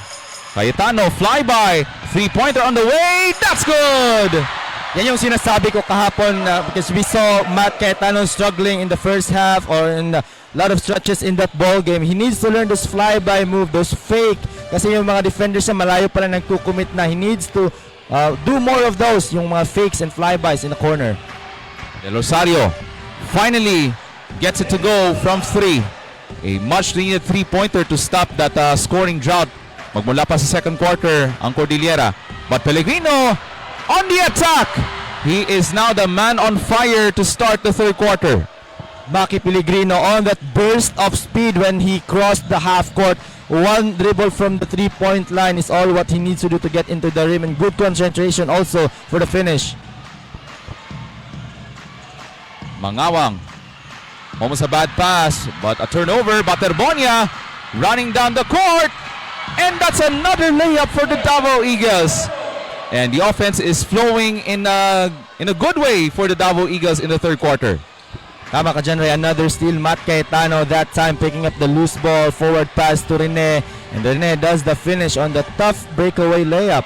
Cayetano, flyby. Three-pointer on the way. That's good! Yan yung sinasabi ko kahapon because we saw Matt Cayetano struggling in the first half or in a lot of stretches in that ball game. He needs to learn those flyby move, those fake. Kasi yung mga defenders niya malayo pala nagkukumit na. He needs to do more of those, yung mga fakes and flybys in the corner. Del Rosario finally gets it to go from 3. A much needed three-pointer to stop that scoring drought. Magmula pa sa second quarter ang Cordillera. But Pellegrino on the attack. He is now the man on fire to start the third quarter. Maki Pellegrino on that burst of speed when he crossed the half court. One dribble from the three-point line is all what he needs to do to get into the rim, and good concentration also for the finish. Mangawang. Almost a bad pass, but a turnover. Baterbonia running down the court. And that's another layup for the Davao Eagles. And the offense is flowing in a good way for the Davao Eagles in the third quarter. Tama ka dyan, Ray. Another steal. Matt Cayetano that time picking up the loose ball. Forward pass to Rene. And Rene does the finish on the tough breakaway layup.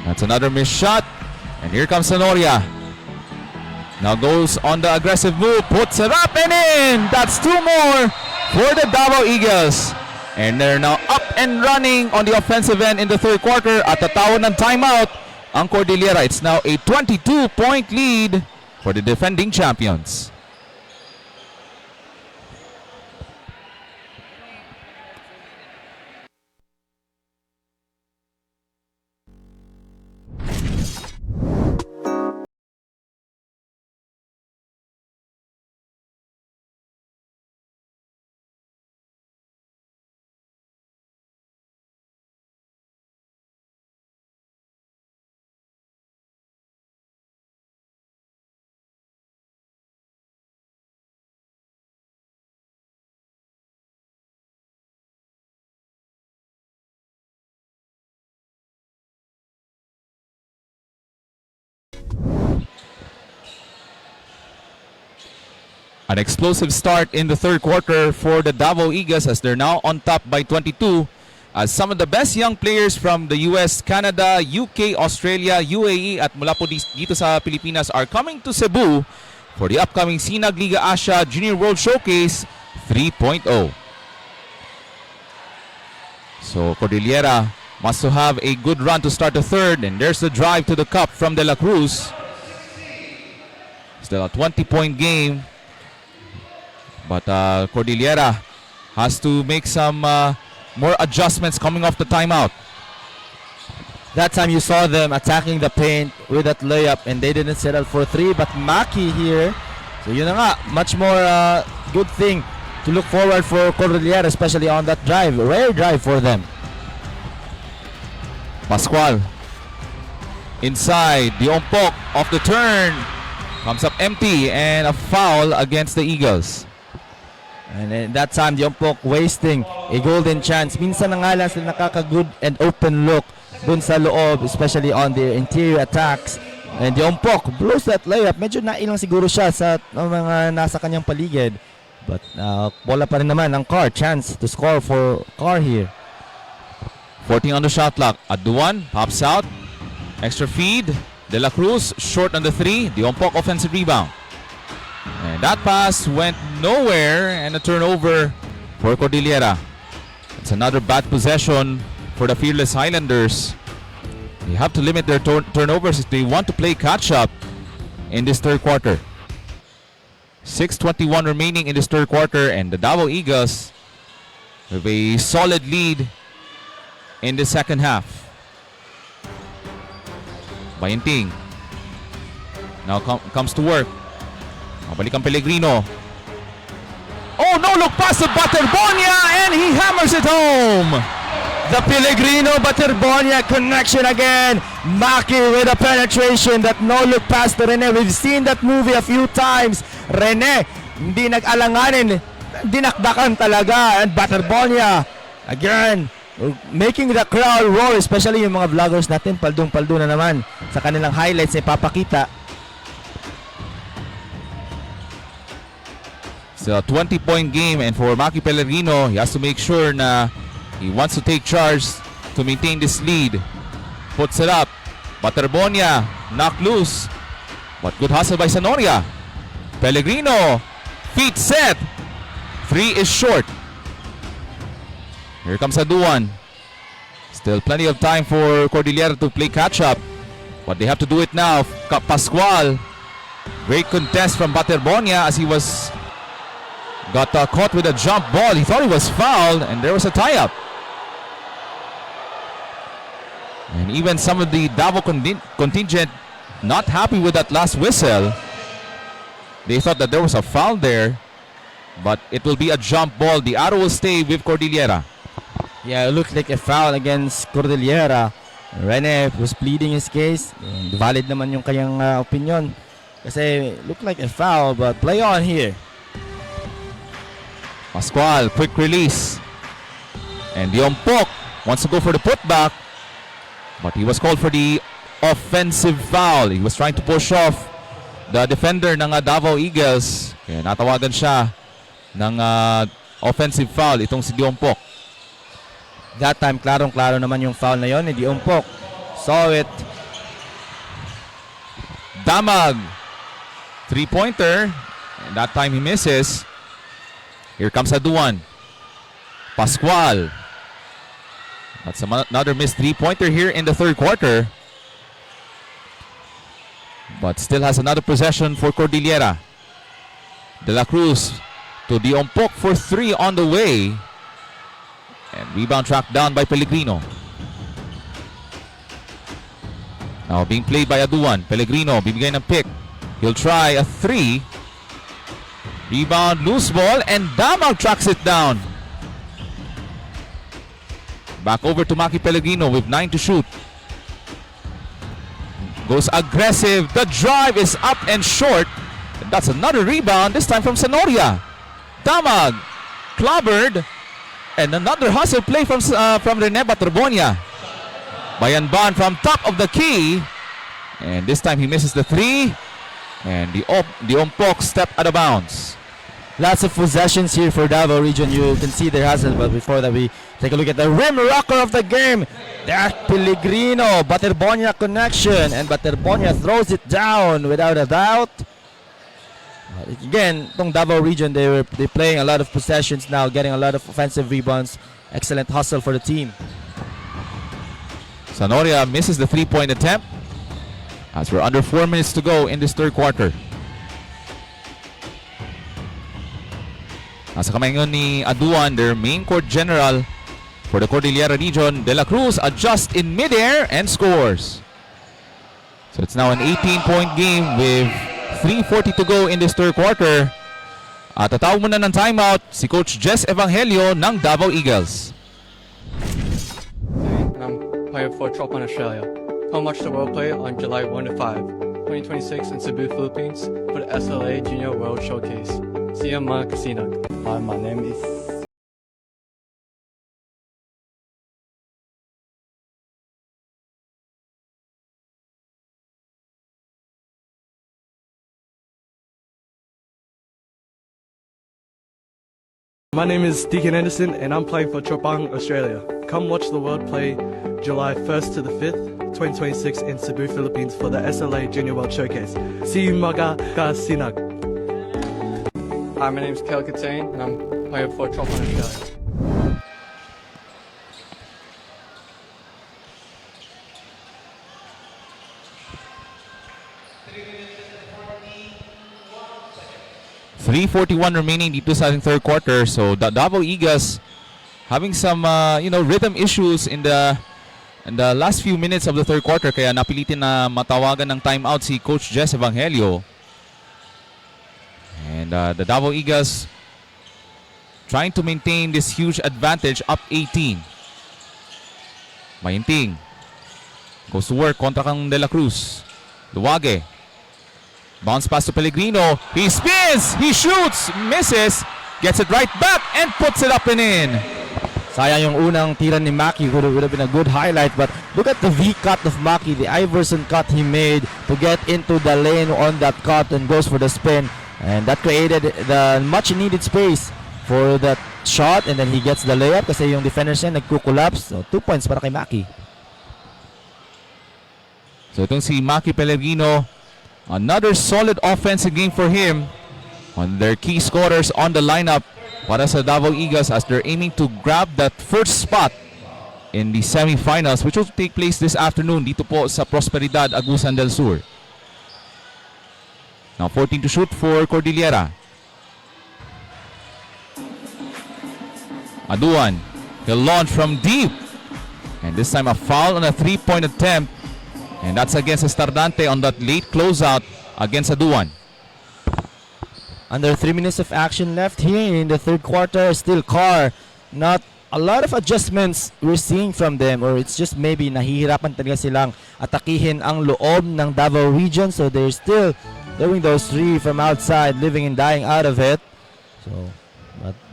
That's another missed shot. And here comes Sonoria. Now goes on the aggressive move. Puts it up and in. That's 2 more for the Davao Eagles. And they're now up and running on the offensive end in the third quarter. At the tawag ng timeout ang Cordillera. It's now a 22-point lead for the defending champions. An explosive start in the third quarter for the Davao Eagles as they're now on top by 22. As some of the best young players from the US, Canada, UK, Australia, UAE at mula po dito sa Pilipinas are coming to Cebu for the upcoming Sinag Liga Asia Junior World Showcase 3.0. So Cordillera wants to have a good run to start the third, and there's the drive to the cup from De La Cruz. Still a 20-point game. But Cordillera has to make some more adjustments coming off the timeout. That time you saw them attacking the paint with that layup and they didn't settle for 3. But Maki here, so yun na nga, much more good thing to look forward for Cordillera, especially on that drive. Rare drive for them. Pascual inside, the Ompok off the turn. Comes up empty and a foul against the Eagles. And then that time, Diompok wasting a golden chance. Minsan na nga lang sila nakaka-good and open look dun sa loob, especially on the interior attacks. And Diompok blows that layup. Medyo nailang siguro siya sa mga nasa kanyang paligid. But bola pa rin naman ang Car. Chance to score for Car here. 14 on the shot clock. Aduan pops out. Extra feed. De La Cruz short on the 3. Diompok offensive rebound. And that pass went nowhere and a turnover for Cordillera. It's another bad possession for the Fearless Highlanders. They have to limit their turnovers if they want to play catch-up in this third quarter. 6:21 remaining in this third quarter, and the Davao Eagles with a solid lead in the second half. Bayenting now comes to work. Mabalik ang Pellegrino. Oh, no look pass to Baterbonia and he hammers it home. The Pellegrino Baterbonia connection again. Maki with a penetration, that no look pass to Rene. We've seen that movie a few times. Rene hindi nag-alanganin dinakdakan talaga. And Baterbonia, again, making the crowd roar, especially yung mga vloggers natin, paldong-paldo na naman sa kanilang highlights na ipapakita. It's a 20-point game, and for Maki Pellegrino, he has to make sure na he wants to take charge to maintain this lead. Puts it up. Baterbonia, knocked loose. But good hustle by Sanoria. Pellegrino, feet set. 3 is short. Here comes Aduan. Still plenty of time for Cordillera to play catch-up. But they have to do it now. Pascual. Great contest from Baterbonia as he got caught with a jump ball. He thought he was fouled, and there was a tie-up. And even some of the Davao contingent not happy with that last whistle. They thought that there was a foul there, but it will be a jump ball. The arrow will stay with Cordillera. Yeah, it looked like a foul against Cordillera. Rene was pleading his case. And valid naman yung kanyang opinion. Kasi it looked like a foul, but play on here. Pascual, quick release. And Diompok wants to go for the putback, but he was called for the offensive foul. He was trying to push off the defender ng Davao Eagles. Kaya natawagan siya ng offensive foul itong si Diompok. That time, klarong-klaro naman yung foul na yon ni Diompok. Saw it. Damag. 3-pointer. And that time he misses. Here comes Aduan. Pascual. That's another missed 3-pointer here in the third quarter. But still has another possession for Cordillera. De La Cruz to Diompok for 3 on the way. And rebound tracked down by Pellegrino. Now being played by Aduan. Pellegrino bibigay ng pick. He'll try a 3. Rebound, loose ball, and Damag tracks it down. Back over to Maki Pellegrino with 9 to shoot. Goes aggressive. The drive is up and short. And that's another rebound, this time from Sanoria. Damag clobbered. And another hustle play from Rene Baterbonia. Bayanban from top of the key. And this time he misses the 3. And the Ompok step out of bounds. Lots of possessions here for Davao region. You can see their hustle. But before that, we take a look at the rim rocker of the game. That's Pellegrino. Baterbonia connection. And Baterbonia throws it down without a doubt. Again, itong Davao region, they're playing a lot of possessions now, getting a lot of offensive rebounds. Excellent hustle for the team. Sanoria misses the 3-point attempt as we're under 4 minutes to go in this third quarter. Nasa kamay ngayon ni Aduan, their main court general for the Cordillera region. De La Cruz adjusts in midair and scores. So it's now an 18-point game with 3:40 to go in this third quarter. At tatawag muna ng timeout si Coach Jess Evangelio ng Davao Eagles. I'm playing for Trop on Australia. Come watch the World Play on July 1 to 5, 2026 in Cebu, Philippines for the SLA Junior World Showcase. See you mga kasinag. Hi, my name is My name is Deacon Anderson and I'm playing for Chopang, Australia. Come watch the World Play July 1st to the 5th, 2026 in Cebu, Philippines for the SLA Junior World Showcase. See you mga kasinag. Hi, my name is Kel Katane and I'm playing for Trop on Australia. .341 remaining dito sa ating third quarter. So the Davao Eagles having some rhythm issues in the last few minutes of the third quarter, kaya napilitin na matawagan ng timeout si Coach Jess Evangelio. And the Davao Eagles trying to maintain this huge advantage, up 18. Mayinting goes to work kontra kang De La Cruz. Luwage. Bounce pass to Pellegrino. He spins. He shoots. Misses. Gets it right back and puts it up and in. Sayang yung unang tira ni Maki. Would have been a good highlight, but look at the V-cut of Maki, the Iverson cut he made to get into the lane on that cut and goes for the spin. And that created the much needed space for that shot, and then he gets the layup kasi yung defenders niya nagko-collapse. So 2 points para kay Maki. So itong si Maki Pellegrino, another solid offensive game for him. On their key scorers on the lineup para sa Davao Eagles as they're aiming to grab that first spot in the semifinals, which will take place this afternoon dito po sa Prosperidad, Agusan del Sur. Now 14 to shoot for Cordillera. Aduan, he'll launch from deep. And this time a foul on a three-point attempt. And that's against Estardante on that late closeout against Aduan. Under 3 minutes of action left here in the third quarter. Still CAR, not a lot of adjustments we're seeing from them, or it's just maybe nahihirapan talaga silang atakihin ang loob ng Davao region. So they're still doing those three from outside, living and dying out of it. So,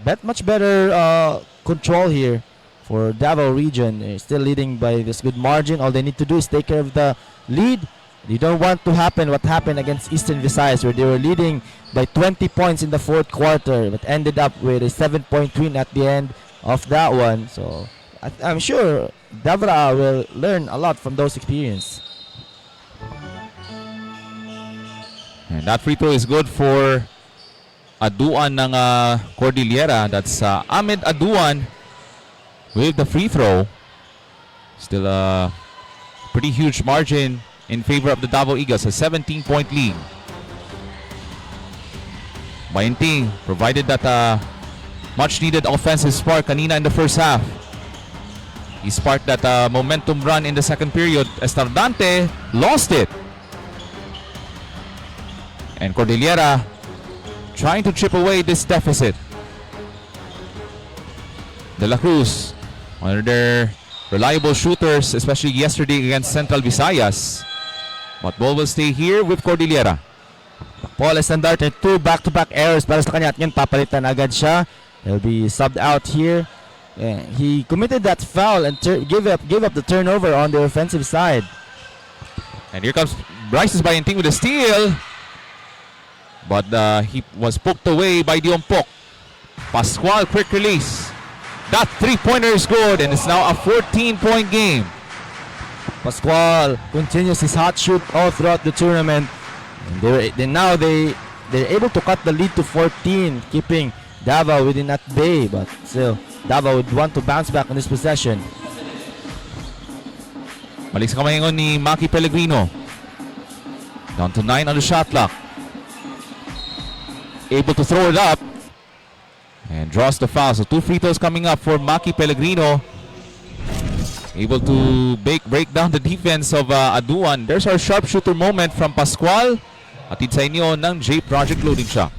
but much better control here for Davao region. They're still leading by this good margin. All they need to do is take care of the lead. You don't want to happen what happened against Eastern Visayas, where they were leading by 20 points in the fourth quarter, but ended up with a 7-point win at the end of that one. So I'm sure DAVRAA will learn a lot from those experiences. And that free throw is good for Aduan ng Cordillera. That's Ahmed Aduan with the free throw. Still a pretty huge margin in favor of the Davao Eagles, a 17-point lead. Bayenting provided that much-needed offensive spark kanina in the first half. He sparked that momentum run in the second period. Estardante lost it. And Cordillera trying to chip away this deficit. De La Cruz, one of their reliable shooters, especially yesterday against Central Visayas. But ball will stay here with Cordillera. Paul Estandarte, 2 back-to-back errors para sa kanya, at yun papalitan agad siya. He'll be subbed out here. He committed that foul and gave up the turnover on the offensive side. And here comes Bryce's Bayenting with a steal. But he was poked away by Diompok. Pascual, quick release. That three-pointer is good, and it's now a 14-point game. Pascual continues his hot shoot all throughout the tournament. And they're able to cut the lead to 14, keeping Davao within that bay. But still, Davao would want to bounce back on this possession. Balik sa kamayangon ni Maki Pellegrino. Down to 9 on the shot clock. Able to throw it up. And draws the foul. So 2 free throws coming up for Maki Pellegrino. Able to break down the defense of Aduan. There's our sharpshooter moment from Pascual. Atid sa inyo ng J Project Loading Shop.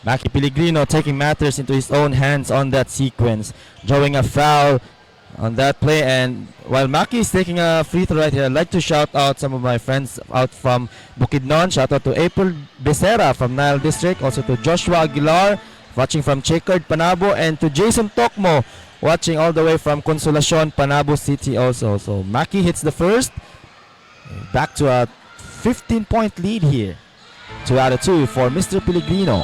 Maki Pellegrino taking matters into his own hands on that sequence, drawing a foul on that play. And while Maki is taking a free throw right here, I'd like to shout out some of my friends out from Bukidnon. Shout out to April Becerra from Nile District, also to Joshua Aguilar watching from Checkered Panabo, and to Jason Tokmo watching all the way from Consolacion, Panabo City also. So Maki hits the first. Back to a 15-point lead here. 2 out of 2 for Mr. Pellegrino.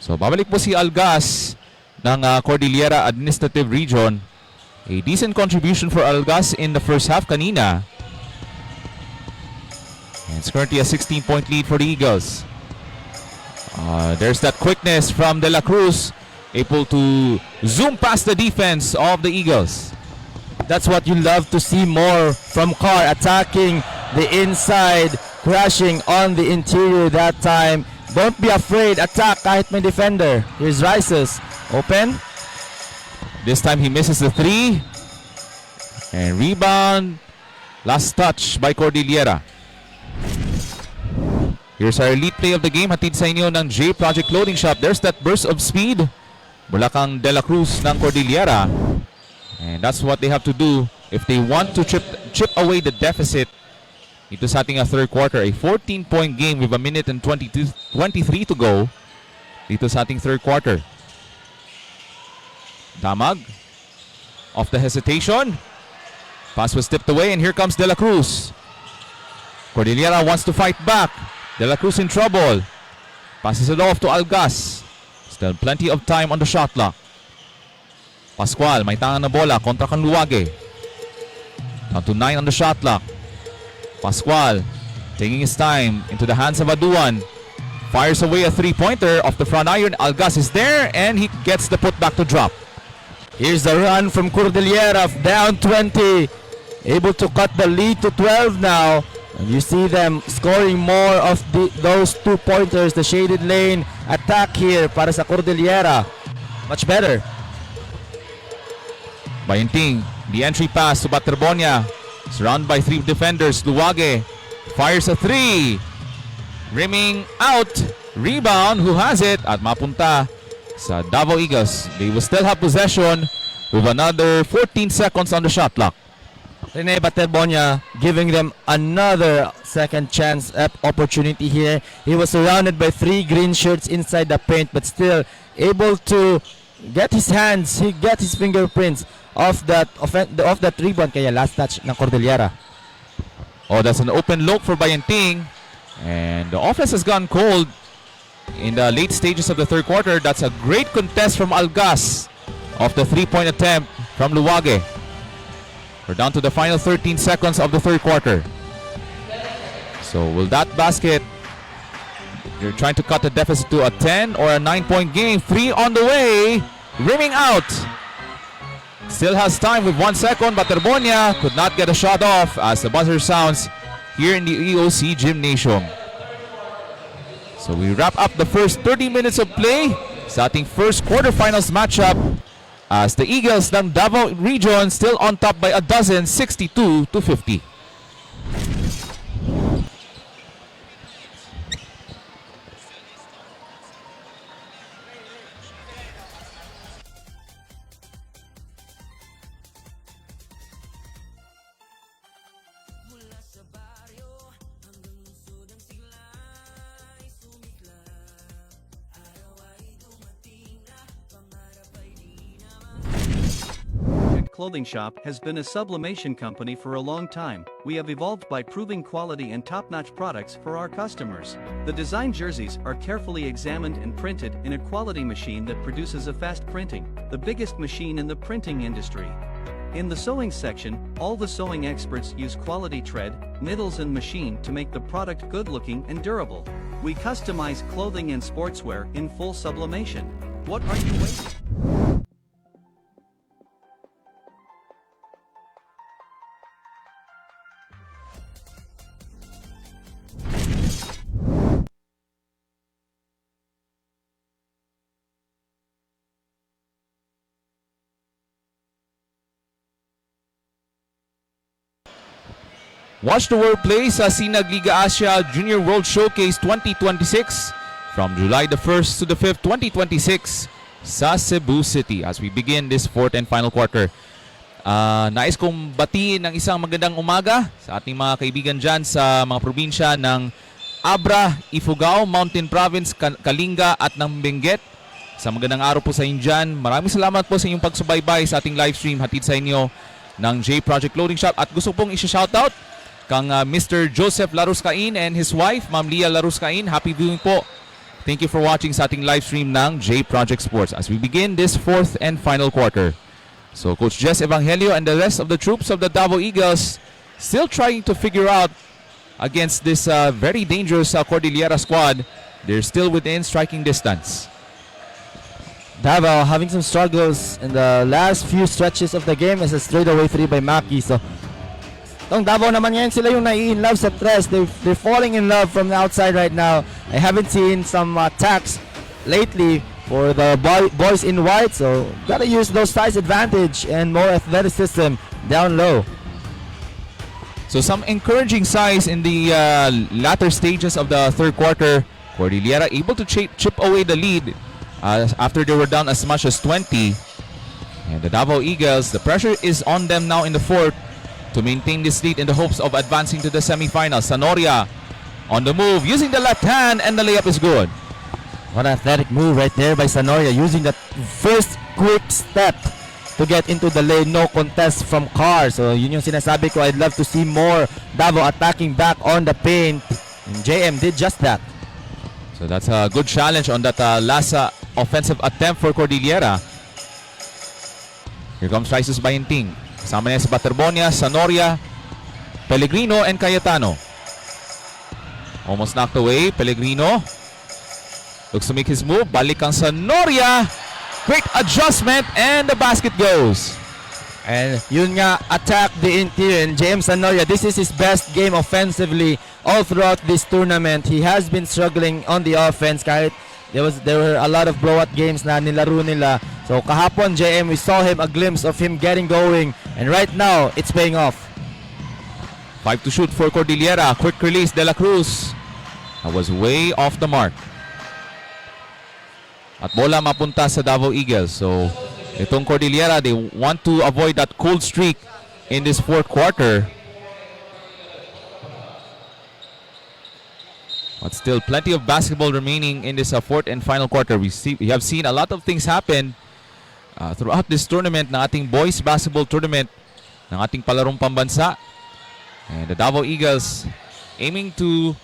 So babalik po si Algas ng Cordillera Administrative Region. A decent contribution for Algas in the first half kanina. And it's currently a 16-point lead for the Eagles. There's that quickness from De La Cruz, able to zoom past the defense of the Eagles. That's what you love to see more from CAR, attacking the inside, crashing on the interior that time. Don't be afraid, attack kahit may defender. Here's Rices, open. This time he misses the 3. And rebound, last touch by Cordillera. Here's our elite play of the game, hatid sa inyo ng J Project Loading Shop. There's that burst of speed mula kang De La Cruz ng Cordillera. And that's what they have to do if they want to chip away the deficit ito sa ating third quarter. A 14-point game with a minute and 23 to go. dito sa ating third quarter. Damag. Off the hesitation. Pass was tipped away and here comes De La Cruz. Cordillera wants to fight back. De La Cruz in trouble. Passes it off to Algas. Still plenty of time on the shot clock. Pascual, may tangan na bola kontra kang Luwage. Down to 9 on the shot clock. Pascual taking his time into the hands of Aduan. Fires away a three-pointer off the front iron. Algas is there and he gets the putback to drop. Here's the run from Cordillera, down 20. Able to cut the lead to 12 now. And you see them scoring more of those two-pointers, the shaded lane attack here para sa Cordillera. Much better. Bayenting, the entry pass to Baterbonia. Surrounded by three defenders. Luwage fires a three. Rimming out. Rebound. Who has it? At mapunta sa Davao Eagles. They will still have possession with another 14 seconds on the shot clock. Rene Baterbonia giving them another second chance opportunity here. He was surrounded by three green shirts inside the paint but still able to get his hands, he get his fingerprints off that rebound. Kaya last touch ng Cordillera. Oh, that's an open look for Bayenting. And the offense has gone cold in the late stages of the third quarter. That's a great contest from Algas off the three-point attempt from Luwage. We're down to the final 13 seconds of the third quarter. So will that basket, you're trying to cut the deficit to a 10 or a 9-point game. 3 on the way. Rimming out. Still has time with 1 second, but Terbonia could not get a shot off as the buzzer sounds here in the EOC Gymnasium. So we wrap up the first 30 minutes of play sa ating first quarterfinals matchup as the Eagles ng Davao Region still on top by a dozen, 62-50. Clothing Shop has been a sublimation company for a long time. We have evolved by proving quality and top-notch products for our customers. The design jerseys are carefully examined and printed in a quality machine that produces a fast printing, the biggest machine in the printing industry. In the sewing section, all the sewing experts use quality thread, needles and machine to make the product good-looking and durable. We customize clothing and sportswear in full sublimation. What are you waiting? Watch the world play sa Sinag Liga Asia Junior World Showcase 2026 from July the 1st to the 5th, 2026 sa Cebu City as we begin this fourth and final quarter. Nais kong batiin ng isang magandang umaga sa ating mga kaibigan dyan sa mga probinsya ng Abra, Ifugao, Mountain Province, Kalinga at ng Benguet. Sa magandang araw po sa inyo dyan. Maraming salamat po sa inyong pagsubaybay sa ating live stream hatid sa inyo ng J Project Clothing Shop. At gusto pong isa-shoutout kang Mr. Joseph Laruscain and his wife, Ma'am Leah Laruscain. Happy viewing po. Thank you for watching sa ating live stream ng J Project Sports as we begin this fourth and final quarter. So Coach Jess Evangelio and the rest of the troops of the Davao Eagles still trying to figure out against this very dangerous Cordillera squad. They're still within striking distance. Davao having some struggles in the last few stretches of the game as a straightaway 3 by Maki. So Tong Davao naman ngayon sila yung nai-in-love sa tres. They're falling in love from the outside right now. I haven't seen some attacks lately for the boys in white, so gotta use those size advantage and more athleticism down low. So some encouraging signs in the latter stages of the third quarter. Cordillera able to chip away the lead after they were down as much as 20. And the Davao Eagles, the pressure is on them now in the fourth to maintain this lead in the hopes of advancing to the semifinals. Sanoria on the move, using the left hand, and the layup is good. What an athletic move right there by Sanoria, using that first quick step to get into the lane. No contest from Carr. So yun yung sinasabi ko, I'd love to see more Davao attacking back on the paint. And JM did just that. So that's a good challenge on that last offensive attempt for Cordillera. Here comes Rices Bayenting. Kasama niya si Baterbonia, Sanoria, Pellegrino, and Cayetano. Almost knocked away. Pellegrino looks to make his move. Balik ang Sanoria. Great adjustment, and the basket goes. And yun nga, attack the interior. And James Sanoria, this is his best game offensively all throughout this tournament. He has been struggling on the offense kahit there were a lot of blowout games na nilaro nila. So kahapon, JM, we saw him, a glimpse of him getting going. And right now, it's paying off. 5 to shoot for Cordillera. Quick release, De La Cruz. That was way off the mark. At bola mapunta sa Davao Eagles. So itong Cordillera, they want to avoid that cold streak in this fourth quarter. But still plenty of basketball remaining in this fourth and final quarter. We have seen a lot of things happen throughout this tournament ng ating boys basketball tournament ng ating Palarong Pambansa. And the Davao Eagles aiming to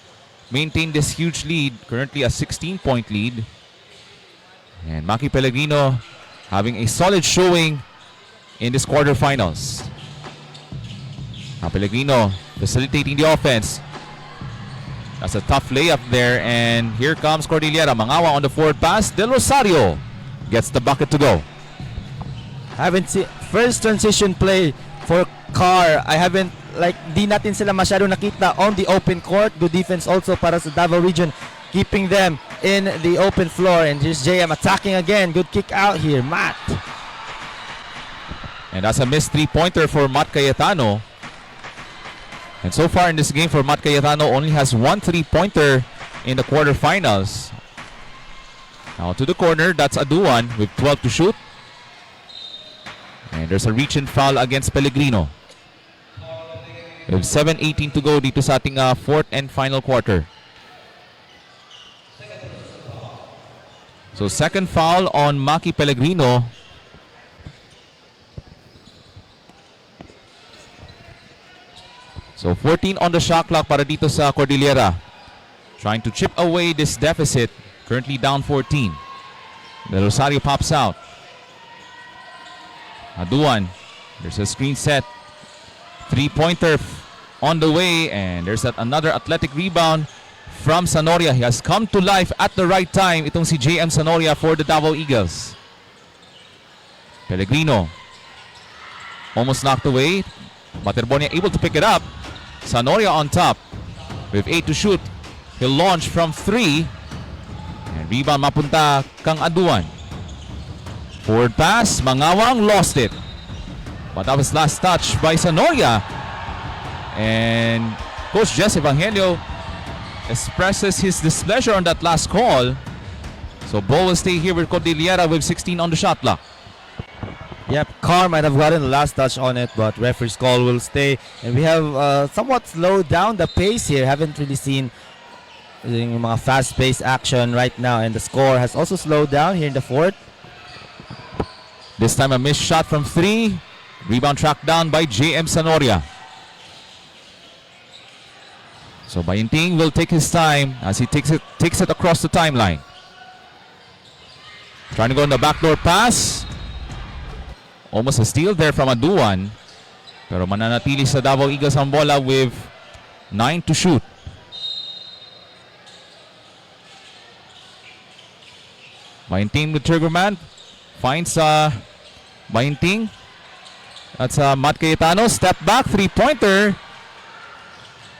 maintain this huge lead, currently a 16-point lead. And Maki Pellegrino having a solid showing in this quarterfinals. Now Pellegrino facilitating the offense. That's a tough layup there. And here comes Cordillera. Mangawa on the forward pass. Del Rosario gets the bucket to go. Haven't seen first transition play for Carr. I haven't, like, di natin sila masyado nakita on the open court. Good defense also para sa Davao region, keeping them in the open floor. And here's JM attacking again. Good kick out here, Matt. And that's a missed three-pointer for Matt Cayetano. And so far in this game for Matt Cayetano, only has one three-pointer in the quarterfinals. Now to the corner, that's Aduan with 12 to shoot. And there's a reach-in foul against Pellegrino. We have 7:18 to go dito sa ating fourth and final quarter. So second foul on Maki Pellegrino. So 14 on the shot clock para dito sa Cordillera. Trying to chip away this deficit. Currently down 14. Del Rosario pops out. Aduan. There's a screen set. Three-pointer on the way. And there's another athletic rebound from Sanoria. He has come to life at the right time. Itong si JM Sanoria for the Davao Eagles. Pellegrino. Almost knocked away. Baterbonia able to pick it up. Sanoria on top. With 8 to shoot. He'll launch from 3. And rebound mapunta kang Aduan. Forward pass. Mangawang lost it. But that was last touch by Sanoria. And Coach Jess Evangelio expresses his displeasure on that last call. So Bo will stay here with Cordillera with 16 on the shot clock. Yep, Carr might have gotten the last touch on it, but referee's call will stay. And we have somewhat slowed down the pace here. Haven't really seen yung mga fast-paced action right now. And the score has also slowed down here in the fourth. This time a missed shot from 3. Rebound tracked down by JM Sanoria. So Bayenting will take his time as he takes it across the timeline. Trying to go on the backdoor pass. Almost a steal there from Aduan. Pero mananatili sa Davao Eagles ang bola with 9 to shoot. Bayenting with trigger man. Finds Bayenting. That's Matt Cayetano. Step back, three-pointer.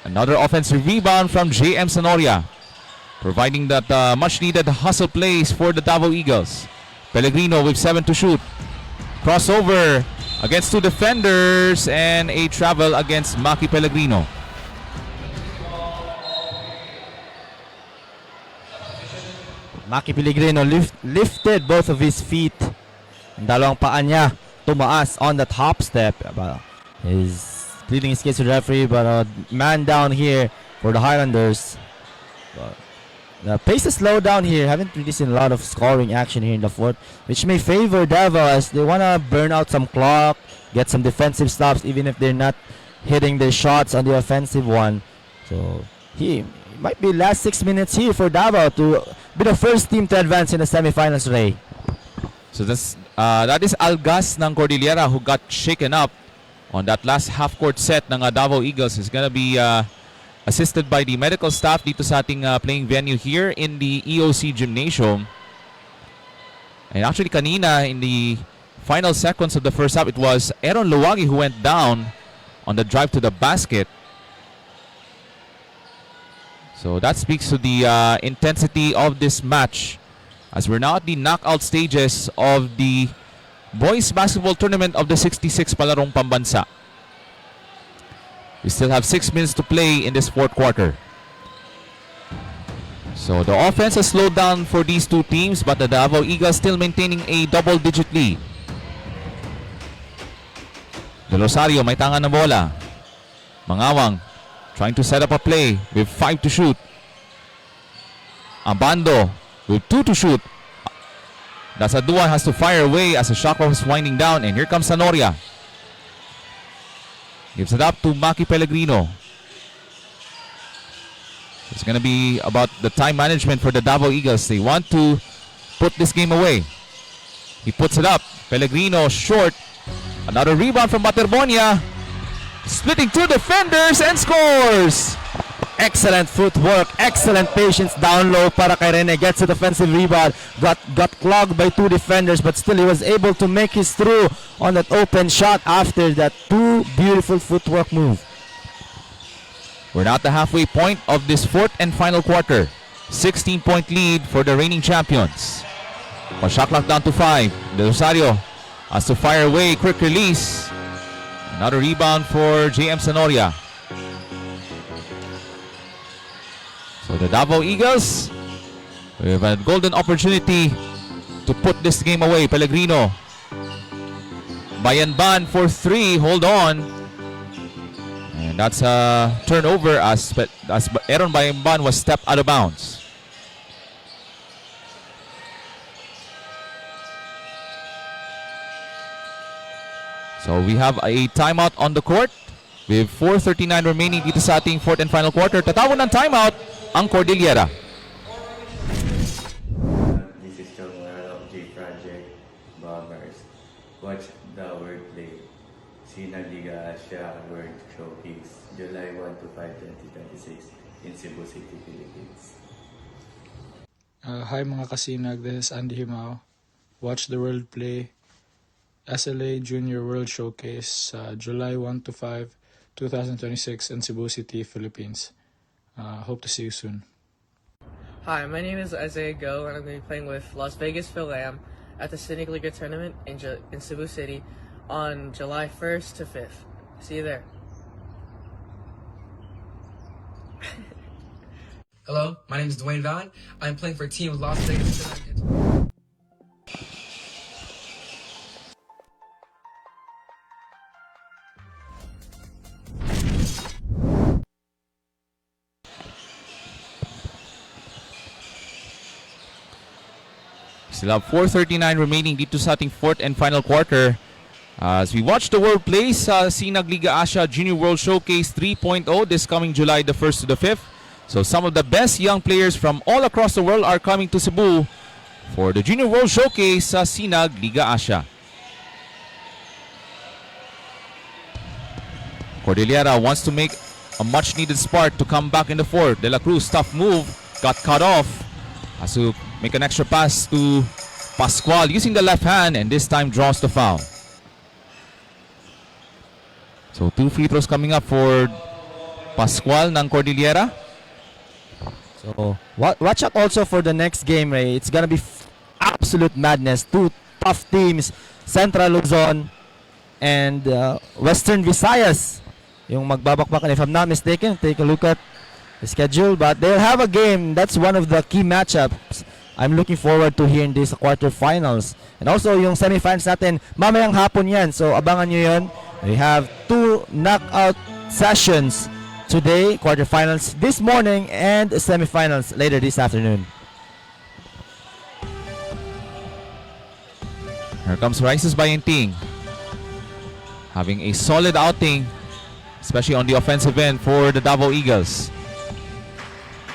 Another offensive rebound from JM Sanoria, providing that much-needed hustle plays for the Davao Eagles. Pellegrino with 7 to shoot. Crossover against 2 defenders and a travel against Maki Pellegrino. Maki Pellegrino lifted both of his feet. Ang dalawang paa niya tumaas on the top step. He's pleading his case to the referee, but a man down here for the Highlanders. But The pace is slow down here. Haven't really seen a lot of scoring action here in the fourth, which may favor Davao as they want to burn out some clock, get some defensive stops, even if they're not hitting their shots on the offensive one. So he might be last 6 minutes here for Davao to be the first team to advance in the semifinals, Ray. So that is Algas ng Cordillera who got shaken up on that last half-court set ng Davao Eagles. Is gonna be assisted by the medical staff dito sa ating playing venue here in the EOC Gymnasium. And actually kanina in the final seconds of the first half, it was Aaron Luwagi who went down on the drive to the basket. So that speaks to the intensity of this match as we're now at the knockout stages of the boys basketball tournament of the 66 Palarong Pambansa. We still have 6 minutes to play in this fourth quarter. So the offense has slowed down for these two teams, but the Davao Eagles still maintaining a double-digit lead. De Rosario may tangan na bola. Mangawang trying to set up a play with 5 to shoot. Abando with 2 to shoot. Dasadua has to fire away as the shot clock is winding down, and here comes Sanoria. Gives it up to Maki Pellegrino. It's going to be about the time management for the Davao Eagles. They want to put this game away. He puts it up. Pellegrino short. Another rebound from Materbonia. Splitting two defenders and scores! Excellent footwork, excellent patience down low para kay Rene. Gets a defensive rebound. Got clogged by two defenders, but still he was able to make his through on that open shot after that two beautiful footwork move. We're now at the halfway point of this fourth and final quarter. 16-point lead for the reigning champions. One shot clock down to 5. De Rosario has to fire away. Quick release. Another rebound for JM Sanoria. So the Davao Eagles, we have a golden opportunity to put this game away. Pellegrino. Bayanban for 3. Hold on. And that's a turnover as Aaron Bayanban was stepped out of bounds. So we have a timeout on the court with 4:39 remaining dito sa ating fourth and final quarter. Tatawag ng timeout ang Cordillera. This is Chong J Project Bombers. Watch the wordplay. Sina Liga Asia World Showcase, July 1 to 5, 2026 in Cebu City, Philippines. Hi mga kasinag, this is Andy Himao. Watch the world play. SLA Junior World Showcase, July 1 to 5, 2026 in Cebu City, Philippines. Hope to see you soon. Hi, my name is Isaiah Go, and I'm going to be playing with Las Vegas Phil Lam at the Cynic Liga tournament in Cebu City on July 1st to 5th. See you there. Hello, my name is Dwayne Vallon. I'm playing for Team Las Vegas Phil. Still have 4:39 remaining dito sa ating fourth and final quarter. As we watch the world play sa Sinag Liga Asia Junior World Showcase 3.0 this coming July the 1st to the 5th. So some of the best young players from all across the world are coming to Cebu for the Junior World Showcase sa Sinag Liga Asia. Cordillera wants to make a much needed spark to come back in the fourth. De La Cruz, tough move, got cut off. Has to make an extra pass to Pascual using the left hand, and this time draws the foul. So 2 free throws coming up for Pascual ng Cordillera. So watch out also for the next game, Ray. It's gonna be absolute madness. Two tough teams, Central Luzon and Western Visayas. Yung magbabakbakan, if I'm not mistaken. Take a look at the schedule, but they'll have a game. That's one of the key matchups I'm looking forward to here in these quarterfinals. And also yung semifinals natin, mamayang hapon yan. So abangan nyo yun. We have 2 knockout sessions today, quarterfinals this morning, and semifinals later this afternoon. Here comes Rices Bayenting. Having a solid outing, especially on the offensive end for the Davao Eagles.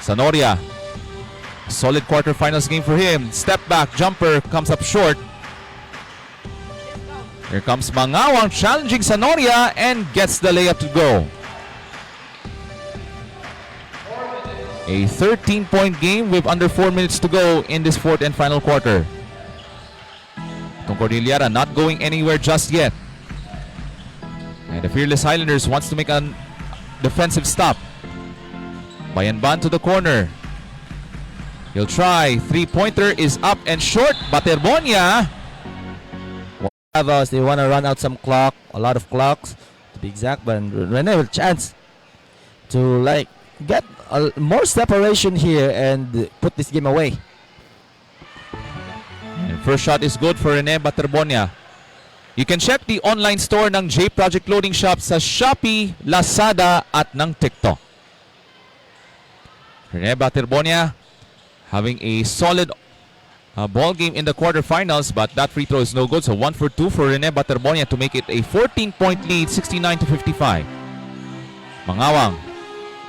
Sanoria, solid quarterfinals game for him. Step back, jumper, comes up short. Here comes Mangawang challenging Sanoria and gets the layup to go. A 13-point game with under 4 minutes to go in this fourth and final quarter. Itong Cordillera not going anywhere just yet. And the Fearless Highlanders wants to make a defensive stop. Bayanban to the corner. He'll try. Three-pointer is up and short. Baterbonia. They want to run out some clock, a lot of clocks to be exact, but Rene will chance to like get more separation here and put this game away. And first shot is good for Rene Baterbonia. You can check the online store ng J Project Clothing Shop sa Shopee, Lazada at ng TikTok. Rene Baterbonia having a solid ball game in the quarterfinals, but that free throw is no good. So 1 for 2 for Rene Baterbonia to make it a 14-point lead, 69-55. Mangawang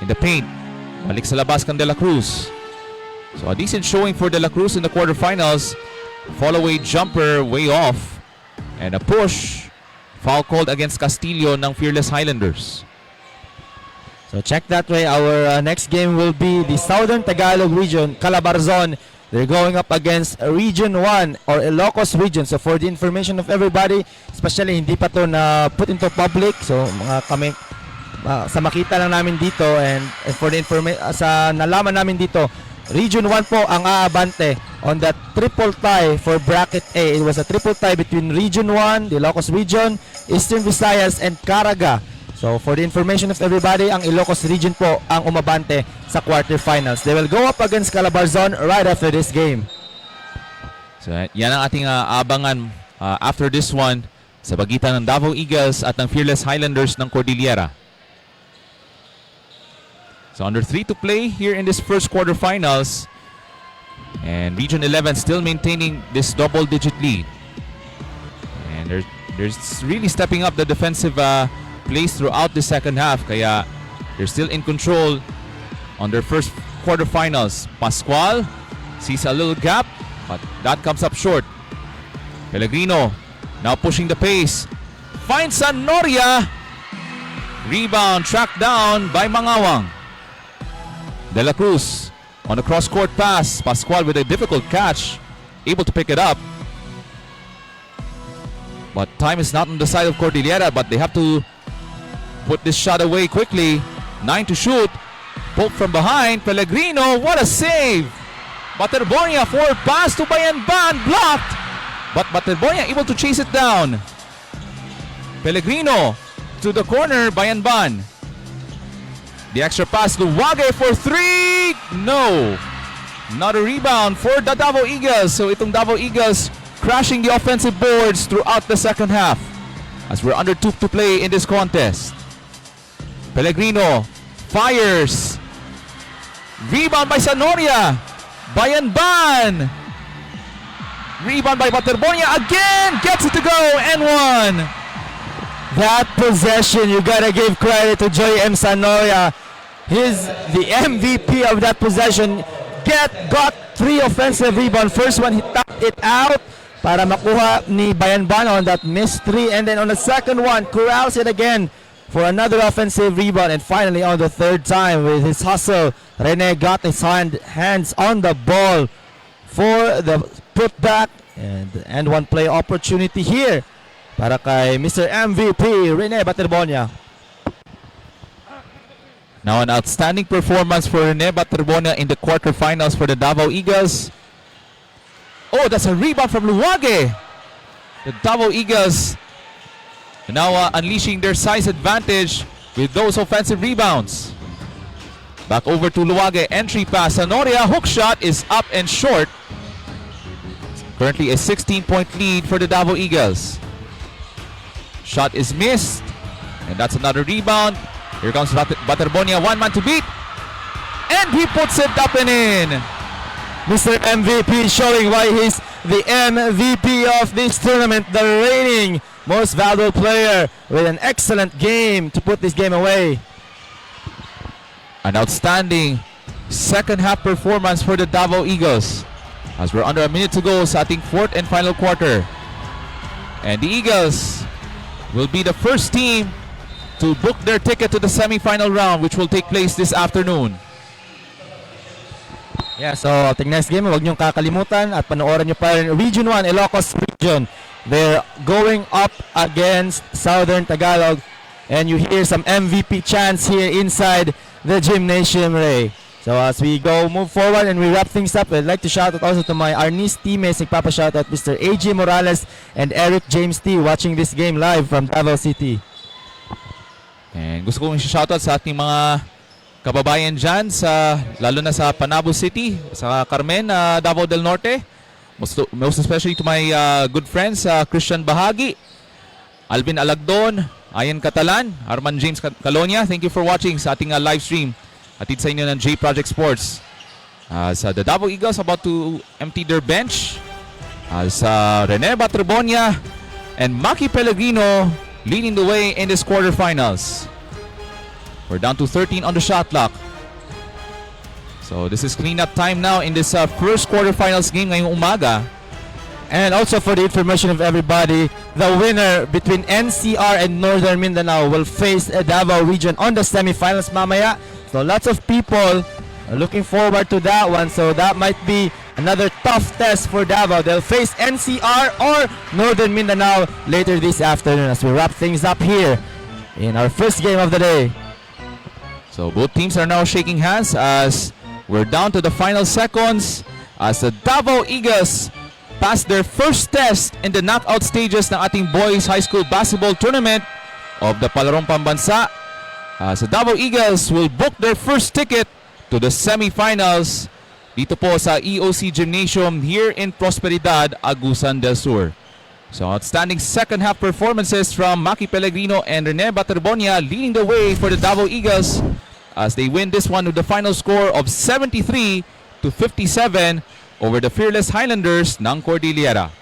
in the paint. Balik sa labas kang De La Cruz. So a decent showing for De La Cruz in the quarterfinals. Follow-away jumper way off. And a push. Foul called against Castillo ng Fearless Highlanders. So check that way. Our next game will be the Southern Tagalog region, Calabarzon. They're going up against Region 1 or Ilocos region. So for the information of everybody, especially hindi pa to na put into public. So mga kami sa makita lang namin dito and for the information sa nalaman namin dito, Region 1 po ang aabante on that triple tie for bracket A. It was a triple tie between Region 1, the Ilocos region, Eastern Visayas and CARAA. So for the information of everybody, ang Ilocos region po ang umabante sa quarterfinals. They will go up against Calabarzon right after this game. So yan ang ating abangan after this one sa pagitan ng Davao Eagles at ng Fearless Highlanders ng Cordillera. So under 3 to play here in this first quarterfinals. And Region 11 still maintaining this double-digit lead. And they're really stepping up the defensive plays throughout the second half. Kaya they're still in control on their first quarterfinals. Pascual sees a little gap, but that comes up short. Pellegrino now pushing the pace. Finds Sanoria. Rebound tracked down by Mangawang. De La Cruz on a cross-court pass. Pascual with a difficult catch, able to pick it up. But time is not on the side of Cordillera, but they have to put this shot away quickly. 9 to shoot. Poke from behind. Pellegrino, what a save! Baterbonia forward pass to Bayanban, blocked. But Baterbonia able to chase it down. Pellegrino to the corner, Bayanban. The extra pass, Luwage for 3! No! Not a rebound for the Davao Eagles. So itong Davao Eagles crashing the offensive boards throughout the second half as we're under 2 to play in this contest. Pellegrino fires. Rebound by Sanoria. Bayanban. Rebound by Baterbonia again. Gets it to go and one. That possession, you gotta give credit to Joy M. Sanoria. He's the MVP of that possession. Got 3 offensive rebounds. First one, he tapped it out para makuha ni Bayanban on that missed 3. And then on the second one, corrals it again for another offensive rebound. And finally on the third time with his hustle, Rene got his hands on the ball for the putback. And one play opportunity here para kay Mr. MVP, Rene Baterbonia. Now an outstanding performance for Rene Baterbonia in the quarterfinals for the Davao Eagles. Oh, that's a rebound from Luwage. The Davao Eagles now unleashing their size advantage with those offensive rebounds. Back over to Luwage, entry pass. Sanoria, hook shot is up and short. Currently a 16-point lead for the Davao Eagles. Shot is missed, and that's another rebound. Here comes Baterbonia, one man to beat. And he puts it up and in. Mr. MVP showing why he's the MVP of this tournament, the reigning most valuable player with an excellent game to put this game away. An outstanding second half performance for the Davao Eagles. As we're under a minute to go sa ating fourth and final quarter. And the Eagles will be the first team to book their ticket to the semi-final round, which will take place this afternoon. Yeah, so ating next game, huwag niyong kakalimutan at panoorin niyo pa rin Region 1, Ilocos Region. They're going up against Southern Tagalog, and you hear some MVP chants here inside the gymnasium, Ray. So as we move forward and we wrap things up, I'd like to shout out also to my Arnis teammates. Nagpapa-shout out Mr. AG Morales and Eric James T watching this game live from Davao City. And gusto kong i-shoutout sa ating mga kababayan dyan, lalo na sa Panabo City, sa Carmen, Davao del Norte. Most especially to my good friends, Christian Bahagi, Alvin Alagdon, Ayan Catalan, Arman James Calonia. Thank you for watching sa ating live stream. Atid sa inyo ng J Project Sports. Sa the Davao Eagles about to empty their bench. Sa Rene Baterbonia and Maki Pellegrino leading the way in this quarterfinals. We're down to 13 on the shot clock. So this is cleanup time now in this first quarterfinals game ngayong umaga. And also for the information of everybody, the winner between NCR and Northern Mindanao will face Davao Region on the semifinals mamaya. So lots of people are looking forward to that one. So that might be another tough test for Davao. They'll face NCR or Northern Mindanao later this afternoon as we wrap things up here in our first game of the day. So both teams are now shaking hands as we're down to the final seconds as the Davao Eagles pass their first test in the knockout stages ng ating boys high school basketball tournament of the Palarong Pambansa. So Davao Eagles will book their first ticket to the semifinals dito po sa EOC Gymnasium here in Prosperidad, Agusan del Sur. So outstanding second half performances from Maki Pellegrino and Rene Baterbonia leading the way for the Davao Eagles as they win this one with the final score of 73-57 over the fearless Highlanders ng Cordillera.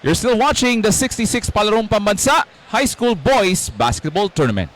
You're still watching the 66 Palarong Pambansa High School Boys Basketball Tournament.